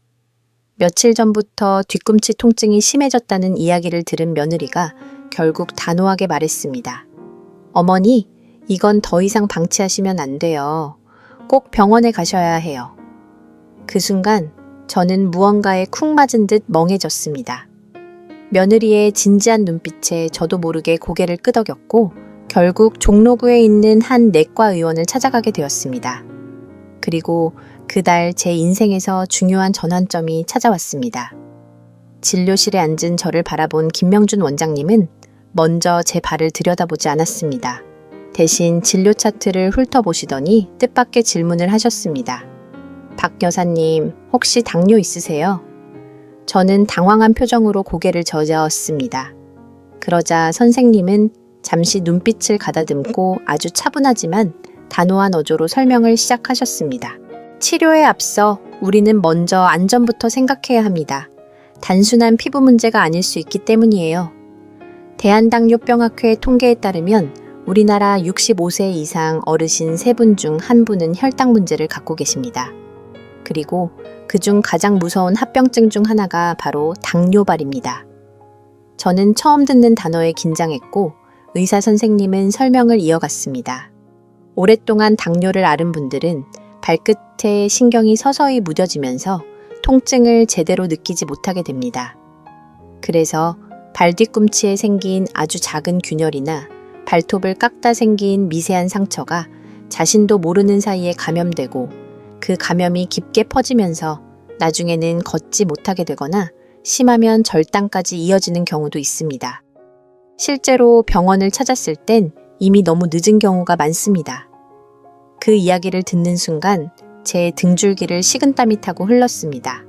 며칠 전부터 뒤꿈치 통증이 심해졌다는 이야기를 들은 며느리가 결국 단호하게 말했습니다. 어머니, 이건 더 이상 방치하시면 안 돼요. 꼭 병원에 가셔야 해요. 그 순간 저는 무언가에 쿵 맞은 듯 멍해졌습니다. 며느리의 진지한 눈빛에 저도 모르게 고개를 끄덕였고 결국 종로구에 있는 한 내과 의원을 찾아가게 되었습니다. 그리고 그달 제 인생에서 중요한 전환점이 찾아왔습니다. 진료실에 앉은 저를 바라본 김명준 원장님은 먼저 제 발을 들여다보지 않았습니다. 대신 진료 차트를 훑어보시더니 뜻밖의 질문을 하셨습니다. 박 여사님, 혹시 당뇨 있으세요? 저는 당황한 표정으로 고개를 저었습니다. 그러자 선생님은 잠시 눈빛을 가다듬고 아주 차분하지만 단호한 어조로 설명을 시작하셨습니다. 치료에 앞서 우리는 먼저 안전부터 생각해야 합니다. 단순한 피부 문제가 아닐 수 있기 때문이에요. 대한당뇨병학회 통계에 따르면 우리나라 65세 이상 어르신 3분 중 1분은 혈당 문제를 갖고 계십니다. 그리고 그중 가장 무서운 합병증 중 하나가 바로 당뇨발입니다. 저는 처음 듣는 단어에 긴장했고 의사 선생님은 설명을 이어갔습니다. 오랫동안 당뇨를 앓은 분들은 발끝에 신경이 서서히 무뎌지면서 통증을 제대로 느끼지 못하게 됩니다. 그래서 발 뒤꿈치에 생긴 아주 작은 균열이나 발톱을 깎다 생긴 미세한 상처가 자신도 모르는 사이에 감염되고 그 감염이 깊게 퍼지면서 나중에는 걷지 못하게 되거나 심하면 절단까지 이어지는 경우도 있습니다. 실제로 병원을 찾았을 땐 이미 너무 늦은 경우가 많습니다. 그 이야기를 듣는 순간 제 등줄기를 식은땀이 타고 흘렀습니다.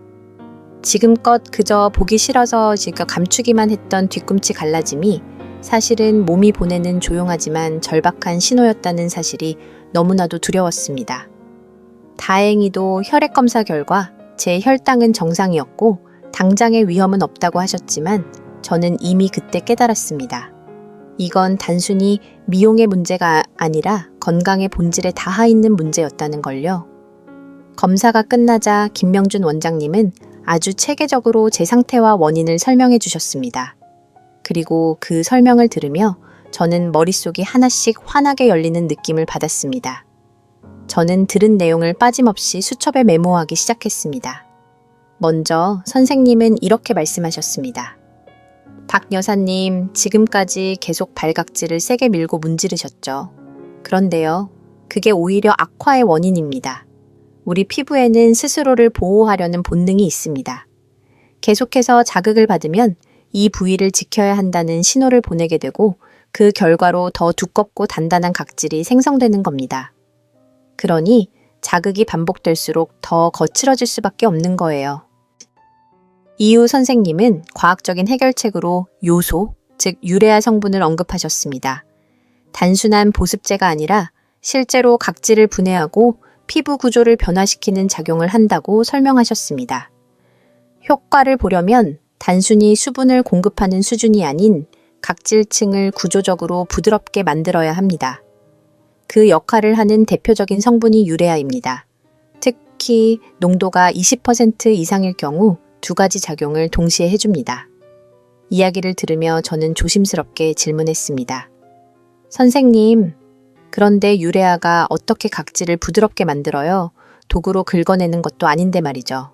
지금껏 그저 보기 싫어서 지금 감추기만 했던 뒤꿈치 갈라짐이 사실은 몸이 보내는 조용하지만 절박한 신호였다는 사실이 너무나도 두려웠습니다. 다행히도 혈액 검사 결과 제 혈당은 정상이었고 당장의 위험은 없다고 하셨지만 저는 이미 그때 깨달았습니다. 이건 단순히 미용의 문제가 아니라 건강의 본질에 닿아 있는 문제였다는 걸요. 검사가 끝나자 김명준 원장님은 아주 체계적으로 제 상태와 원인을 설명해 주셨습니다. 그리고 그 설명을 들으며 저는 머릿속이 하나씩 환하게 열리는 느낌을 받았습니다. 저는 들은 내용을 빠짐없이 수첩에 메모하기 시작했습니다. 먼저 선생님은 이렇게 말씀하셨습니다. 박 여사님, 지금까지 계속 발각질을 세게 밀고 문지르셨죠. 그런데요, 그게 오히려 악화의 원인입니다. 우리 피부에는 스스로를 보호하려는 본능이 있습니다. 계속해서 자극을 받으면 이 부위를 지켜야 한다는 신호를 보내게 되고 그 결과로 더 두껍고 단단한 각질이 생성되는 겁니다. 그러니 자극이 반복될수록 더 거칠어질 수밖에 없는 거예요. 이후 선생님은 과학적인 해결책으로 요소, 즉 유레아 성분을 언급하셨습니다. 단순한 보습제가 아니라 실제로 각질을 분해하고 피부 구조를 변화시키는 작용을 한다고 설명하셨습니다. 효과를 보려면 단순히 수분을 공급하는 수준이 아닌 각질층을 구조적으로 부드럽게 만들어야 합니다. 그 역할을 하는 대표적인 성분이 유레아입니다. 특히 농도가 20% 이상일 경우 2가지 작용을 동시에 해줍니다. 이야기를 들으며 저는 조심스럽게 질문했습니다. 선생님, 그런데 유레아가 어떻게 각질을 부드럽게 만들어요? 도구로 긁어내는 것도 아닌데 말이죠.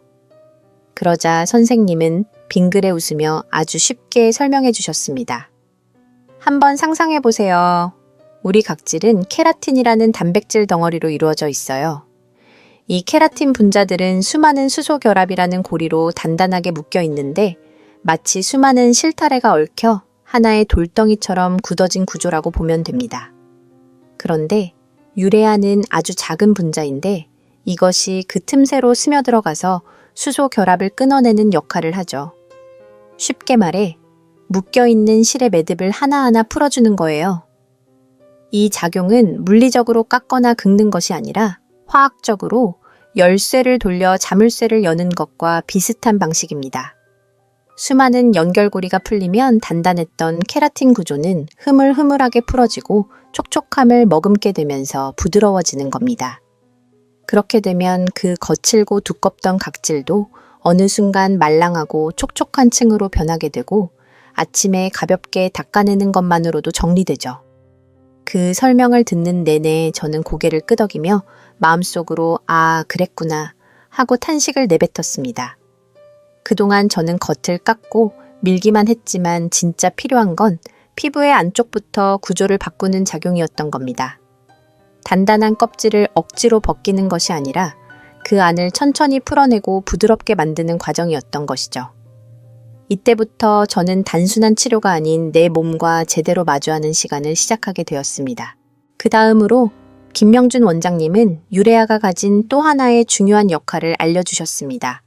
그러자 선생님은 빙그레 웃으며 아주 쉽게 설명해 주셨습니다. 한번 상상해 보세요. 우리 각질은 케라틴이라는 단백질 덩어리로 이루어져 있어요. 이 케라틴 분자들은 수많은 수소 결합이라는 고리로 단단하게 묶여 있는데 마치 수많은 실타래가 얽혀 하나의 돌덩이처럼 굳어진 구조라고 보면 됩니다. 그런데 유레아는 아주 작은 분자인데 이것이 그 틈새로 스며들어가서 수소 결합을 끊어내는 역할을 하죠. 쉽게 말해 묶여있는 실의 매듭을 하나하나 풀어주는 거예요. 이 작용은 물리적으로 깎거나 긁는 것이 아니라 화학적으로 열쇠를 돌려 자물쇠를 여는 것과 비슷한 방식입니다. 수많은 연결고리가 풀리면 단단했던 케라틴 구조는 흐물흐물하게 풀어지고 촉촉함을 머금게 되면서 부드러워지는 겁니다. 그렇게 되면 그 거칠고 두껍던 각질도 어느 순간 말랑하고 촉촉한 층으로 변하게 되고 아침에 가볍게 닦아내는 것만으로도 정리되죠. 그 설명을 듣는 내내 저는 고개를 끄덕이며 마음속으로 아, 그랬구나 하고 탄식을 내뱉었습니다. 그동안 저는 겉을 깎고 밀기만 했지만 진짜 필요한 건 피부의 안쪽부터 구조를 바꾸는 작용이었던 겁니다. 단단한 껍질을 억지로 벗기는 것이 아니라 그 안을 천천히 풀어내고 부드럽게 만드는 과정이었던 것이죠. 이때부터 저는 단순한 치료가 아닌 내 몸과 제대로 마주하는 시간을 시작하게 되었습니다. 그 다음으로 김명준 원장님은 유레아가 가진 또 하나의 중요한 역할을 알려주셨습니다.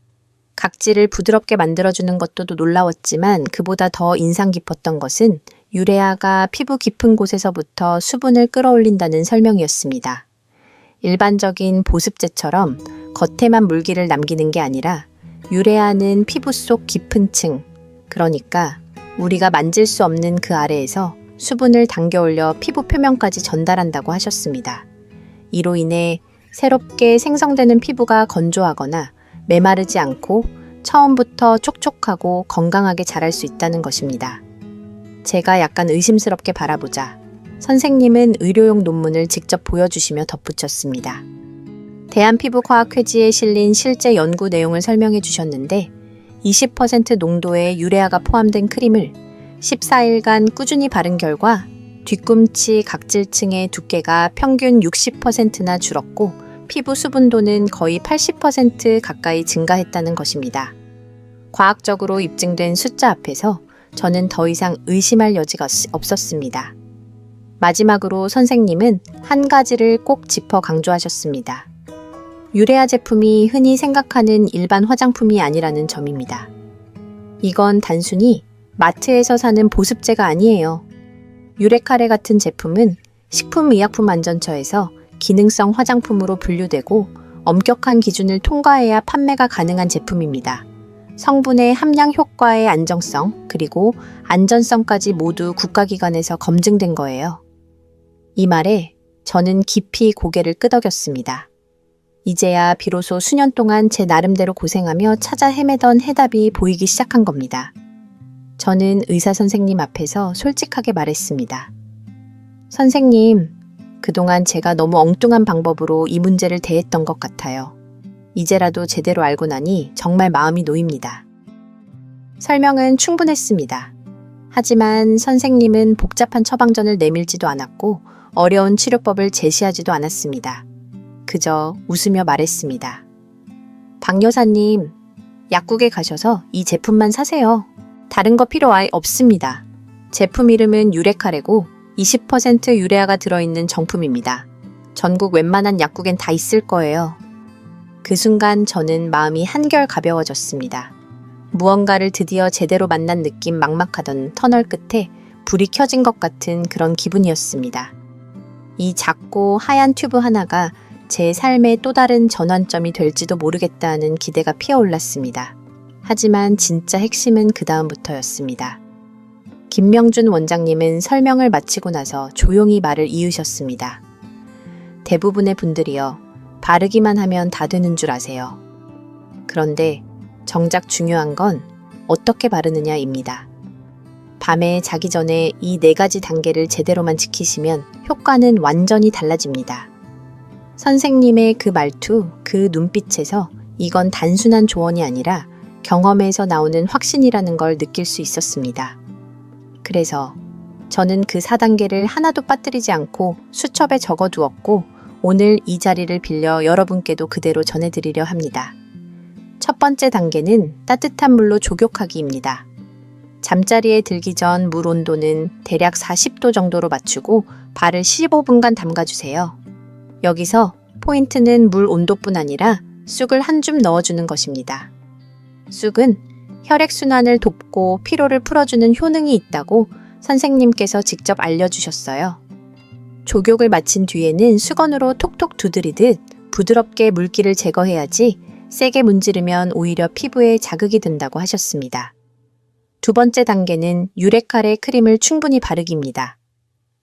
각질을 부드럽게 만들어주는 것도 놀라웠지만 그보다 더 인상 깊었던 것은 유레아가 피부 깊은 곳에서부터 수분을 끌어올린다는 설명이었습니다. 일반적인 보습제처럼 겉에만 물기를 남기는 게 아니라 유레아는 피부 속 깊은 층, 그러니까 우리가 만질 수 없는 그 아래에서 수분을 당겨 올려 피부 표면까지 전달한다고 하셨습니다. 이로 인해 새롭게 생성되는 피부가 건조하거나 메마르지 않고 처음부터 촉촉하고 건강하게 자랄 수 있다는 것입니다. 제가 약간 의심스럽게 바라보자 선생님은 의료용 논문을 직접 보여주시며 덧붙였습니다. 대한피부과학회지에 실린 실제 연구 내용을 설명해 주셨는데 20% 농도의 유레아가 포함된 크림을 14일간 꾸준히 바른 결과 뒤꿈치 각질층의 두께가 평균 60%나 줄었고 피부 수분도는 거의 80% 가까이 증가했다는 것입니다. 과학적으로 입증된 숫자 앞에서 저는 더 이상 의심할 여지가 없었습니다. 마지막으로 선생님은 한 가지를 꼭 짚어 강조하셨습니다. 유레아 제품이 흔히 생각하는 일반 화장품이 아니라는 점입니다. 이건 단순히 마트에서 사는 보습제가 아니에요. 유레카레 같은 제품은 식품의약품안전처에서 기능성 화장품으로 분류되고 엄격한 기준을 통과해야 판매가 가능한 제품입니다. 성분의 함량 효과의 안정성 그리고 안전성까지 모두 국가기관에서 검증된 거예요. 이 말에 저는 깊이 고개를 끄덕였습니다. 이제야 비로소 수년 동안 제 나름대로 고생하며 찾아 헤매던 해답이 보이기 시작한 겁니다. 저는 의사 선생님 앞에서 솔직하게 말했습니다. 선생님, 그동안 제가 너무 엉뚱한 방법으로 이 문제를 대했던 것 같아요. 이제라도 제대로 알고 나니 정말 마음이 놓입니다. 설명은 충분했습니다. 하지만 선생님은 복잡한 처방전을 내밀지도 않았고 어려운 치료법을 제시하지도 않았습니다. 그저 웃으며 말했습니다. 박 여사님, 약국에 가셔서 이 제품만 사세요. 다른 거 필요 아예 없습니다. 제품 이름은 유레카레고 20% 유레아가 들어있는 정품입니다. 전국 웬만한 약국엔 다 있을 거예요. 그 순간 저는 마음이 한결 가벼워졌습니다. 무언가를 드디어 제대로 만난 느낌 막막하던 터널 끝에 불이 켜진 것 같은 그런 기분이었습니다. 이 작고 하얀 튜브 하나가 제 삶의 또 다른 전환점이 될지도 모르겠다는 기대가 피어올랐습니다. 하지만 진짜 핵심은 그 다음부터였습니다. 김명준 원장님은 설명을 마치고 나서 조용히 말을 이으셨습니다. 대부분의 분들이요, 바르기만 하면 다 되는 줄 아세요. 그런데 정작 중요한 건 어떻게 바르느냐입니다. 밤에 자기 전에 이 4가지 단계를 제대로만 지키시면 효과는 완전히 달라집니다. 선생님의 그 말투, 그 눈빛에서 이건 단순한 조언이 아니라 경험에서 나오는 확신이라는 걸 느낄 수 있었습니다. 그래서 저는 그 4단계를 하나도 빠뜨리지 않고 수첩에 적어두었고 오늘 이 자리를 빌려 여러분께도 그대로 전해드리려 합니다. 첫 번째 단계는 따뜻한 물로 조격하기입니다. 잠자리에 들기 전 물 온도는 대략 40도 정도로 맞추고 발을 15분간 담가주세요. 여기서 포인트는 물 온도뿐 아니라 쑥을 한 줌 넣어주는 것입니다. 쑥은 혈액순환을 돕고 피로를 풀어주는 효능이 있다고 선생님께서 직접 알려주셨어요. 조격을 마친 뒤에는 수건으로 톡톡 두드리듯 부드럽게 물기를 제거해야지 세게 문지르면 오히려 피부에 자극이 된다고 하셨습니다. 두 번째 단계는 유레카레 크림을 충분히 바르기입니다.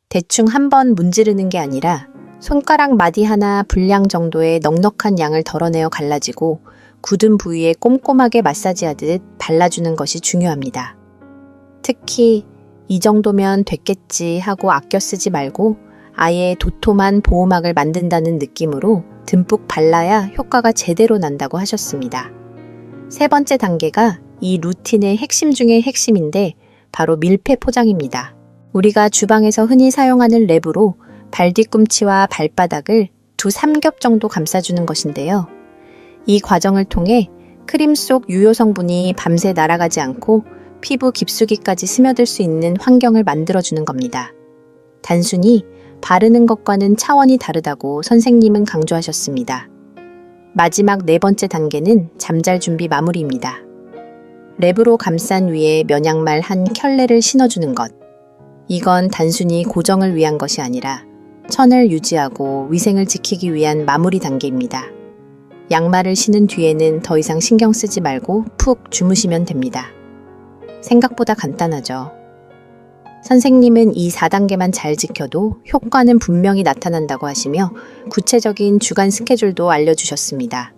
대충 한번 문지르는 게 아니라 손가락 마디 하나 분량 정도의 넉넉한 양을 덜어내어 갈라지고 굳은 부위에 꼼꼼하게 마사지하듯 발라주는 것이 중요합니다. 특히 이 정도면 됐겠지 하고 아껴 쓰지 말고 아예 도톰한 보호막을 만든다는 느낌으로 듬뿍 발라야 효과가 제대로 난다고 하셨습니다. 세 번째 단계가 이 루틴의 핵심 중의 핵심인데 바로 밀폐 포장입니다. 우리가 주방에서 흔히 사용하는 랩으로 발 뒤꿈치와 발바닥을 2-3겹 정도 감싸주는 것인데요. 이 과정을 통해 크림 속 유효 성분이 밤새 날아가지 않고 피부 깊숙이까지 스며들 수 있는 환경을 만들어주는 겁니다. 단순히 바르는 것과는 차원이 다르다고 선생님은 강조하셨습니다. 마지막 4번째 단계는 잠잘 준비 마무리입니다. 랩으로 감싼 위에 면양말 한 켤레를 신어주는 것. 이건 단순히 고정을 위한 것이 아니라 천을 유지하고 위생을 지키기 위한 마무리 단계입니다. 양말을 신은 뒤에는 더 이상 신경 쓰지 말고 푹 주무시면 됩니다. 생각보다 간단하죠. 선생님은 이 4단계만 잘 지켜도 효과는 분명히 나타난다고 하시며 구체적인 주간 스케줄도 알려주셨습니다.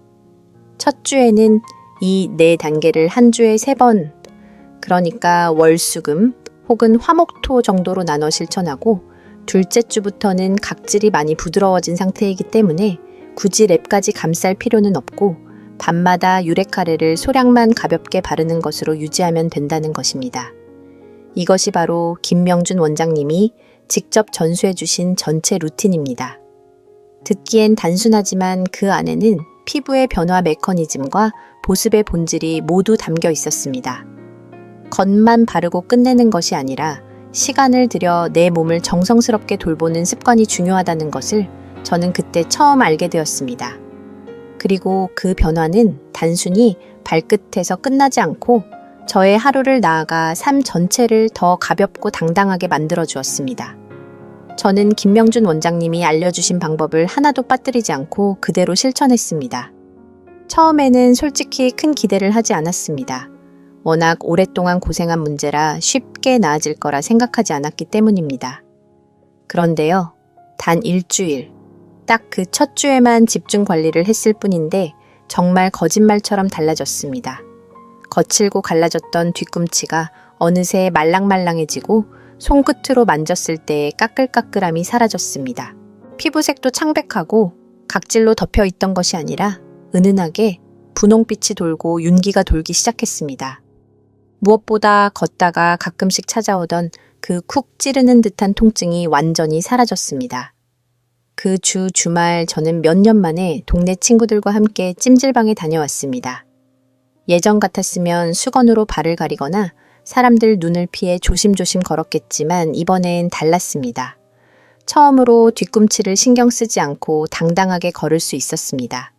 첫 주에는 이 4단계를 한 주에 3번, 그러니까 월수금 혹은 화목토 정도로 나눠 실천하고 둘째 주부터는 각질이 많이 부드러워진 상태이기 때문에 굳이 랩까지 감쌀 필요는 없고 밤마다 유레카레를 소량만 가볍게 바르는 것으로 유지하면 된다는 것입니다. 이것이 바로 김명준 원장님이 직접 전수해 주신 전체 루틴입니다. 듣기엔 단순하지만 그 안에는 피부의 변화 메커니즘과 보습의 본질이 모두 담겨 있었습니다. 겉만 바르고 끝내는 것이 아니라 시간을 들여 내 몸을 정성스럽게 돌보는 습관이 중요하다는 것을 저는 그때 처음 알게 되었습니다. 그리고 그 변화는 단순히 발끝에서 끝나지 않고 저의 하루를 나아가 삶 전체를 더 가볍고 당당하게 만들어 주었습니다. 저는 김명준 원장님이 알려주신 방법을 하나도 빠뜨리지 않고 그대로 실천했습니다. 처음에는 솔직히 큰 기대를 하지 않았습니다. 워낙 오랫동안 고생한 문제라 쉽게 나아질 거라 생각하지 않았기 때문입니다. 그런데요, 단 일주일, 딱 그 첫 주에만 집중 관리를 했을 뿐인데 정말 거짓말처럼 달라졌습니다. 거칠고 갈라졌던 뒤꿈치가 어느새 말랑말랑해지고 손끝으로 만졌을 때의 까끌까끌함이 사라졌습니다. 피부색도 창백하고 각질로 덮여 있던 것이 아니라 은은하게 분홍빛이 돌고 윤기가 돌기 시작했습니다. 무엇보다 걷다가 가끔씩 찾아오던 그 쿡 찌르는 듯한 통증이 완전히 사라졌습니다. 그 주말 저는 몇 년 만에 동네 친구들과 함께 찜질방에 다녀왔습니다. 예전 같았으면 수건으로 발을 가리거나 사람들 눈을 피해 조심조심 걸었겠지만 이번엔 달랐습니다. 처음으로 뒤꿈치를 신경 쓰지 않고 당당하게 걸을 수 있었습니다.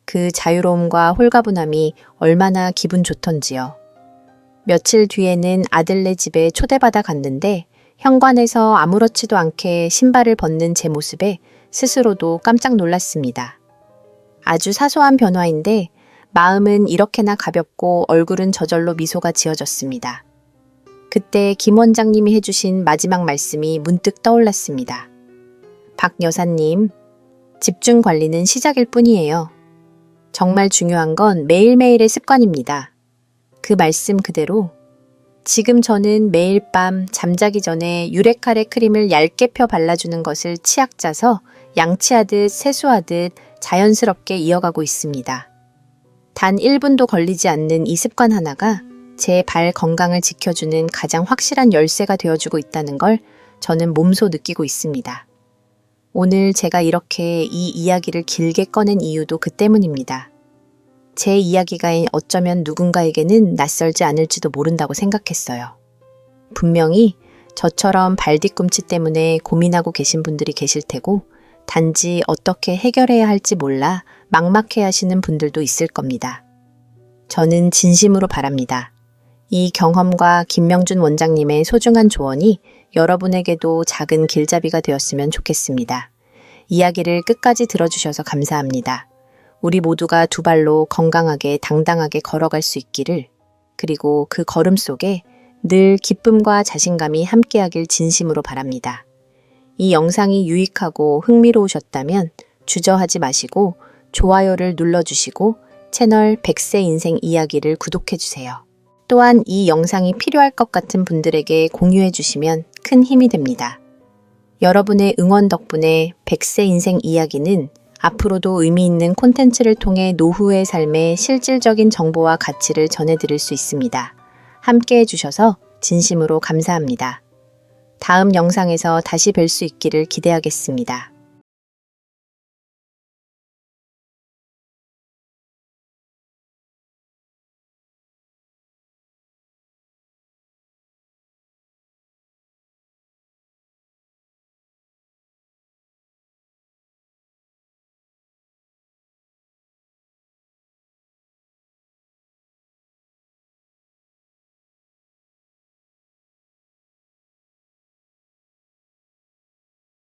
그 자유로움과 홀가분함이 얼마나 기분 좋던지요. 며칠 뒤에는 아들네 집에 초대받아 갔는데 현관에서 아무렇지도 않게 신발을 벗는 제 모습에 스스로도 깜짝 놀랐습니다. 아주 사소한 변화인데 마음은 이렇게나 가볍고 얼굴은 저절로 미소가 지어졌습니다. 그때 김 원장님이 해주신 마지막 말씀이 문득 떠올랐습니다. 박 여사님, 집중 관리는 시작일 뿐이에요. 정말 중요한 건 매일매일의 습관입니다. 그 말씀 그대로 지금 저는 매일 밤 잠자기 전에 유레카레 크림을 얇게 펴 발라주는 것을 치약 짜서 양치하듯 세수하듯 자연스럽게 이어가고 있습니다. 단 1분도 걸리지 않는 이 습관 하나가 제 발 건강을 지켜주는 가장 확실한 열쇠가 되어주고 있다는 걸 저는 몸소 느끼고 있습니다. 오늘 제가 이렇게 이 이야기를 길게 꺼낸 이유도 그 때문입니다. 제 이야기가 어쩌면 누군가에게는 낯설지 않을지도 모른다고 생각했어요. 분명히 저처럼 발 뒤꿈치 때문에 고민하고 계신 분들이 계실 테고 단지 어떻게 해결해야 할지 몰라 막막해 하시는 분들도 있을 겁니다. 저는 진심으로 바랍니다. 이 경험과 김명준 원장님의 소중한 조언이 여러분에게도 작은 길잡이가 되었으면 좋겠습니다. 이야기를 끝까지 들어주셔서 감사합니다. 우리 모두가 두 발로 건강하게 당당하게 걸어갈 수 있기를, 그리고 그 걸음 속에 늘 기쁨과 자신감이 함께하길 진심으로 바랍니다. 이 영상이 유익하고 흥미로우셨다면 주저하지 마시고 좋아요를 눌러주시고 채널 100세 인생 이야기를 구독해주세요. 또한 이 영상이 필요할 것 같은 분들에게 공유해주시면 큰 힘이 됩니다. 여러분의 응원 덕분에 100세 인생 이야기는 앞으로도 의미 있는 콘텐츠를 통해 노후의 삶의 실질적인 정보와 가치를 전해드릴 수 있습니다. 함께 해주셔서 진심으로 감사합니다. 다음 영상에서 다시 뵐 수 있기를 기대하겠습니다.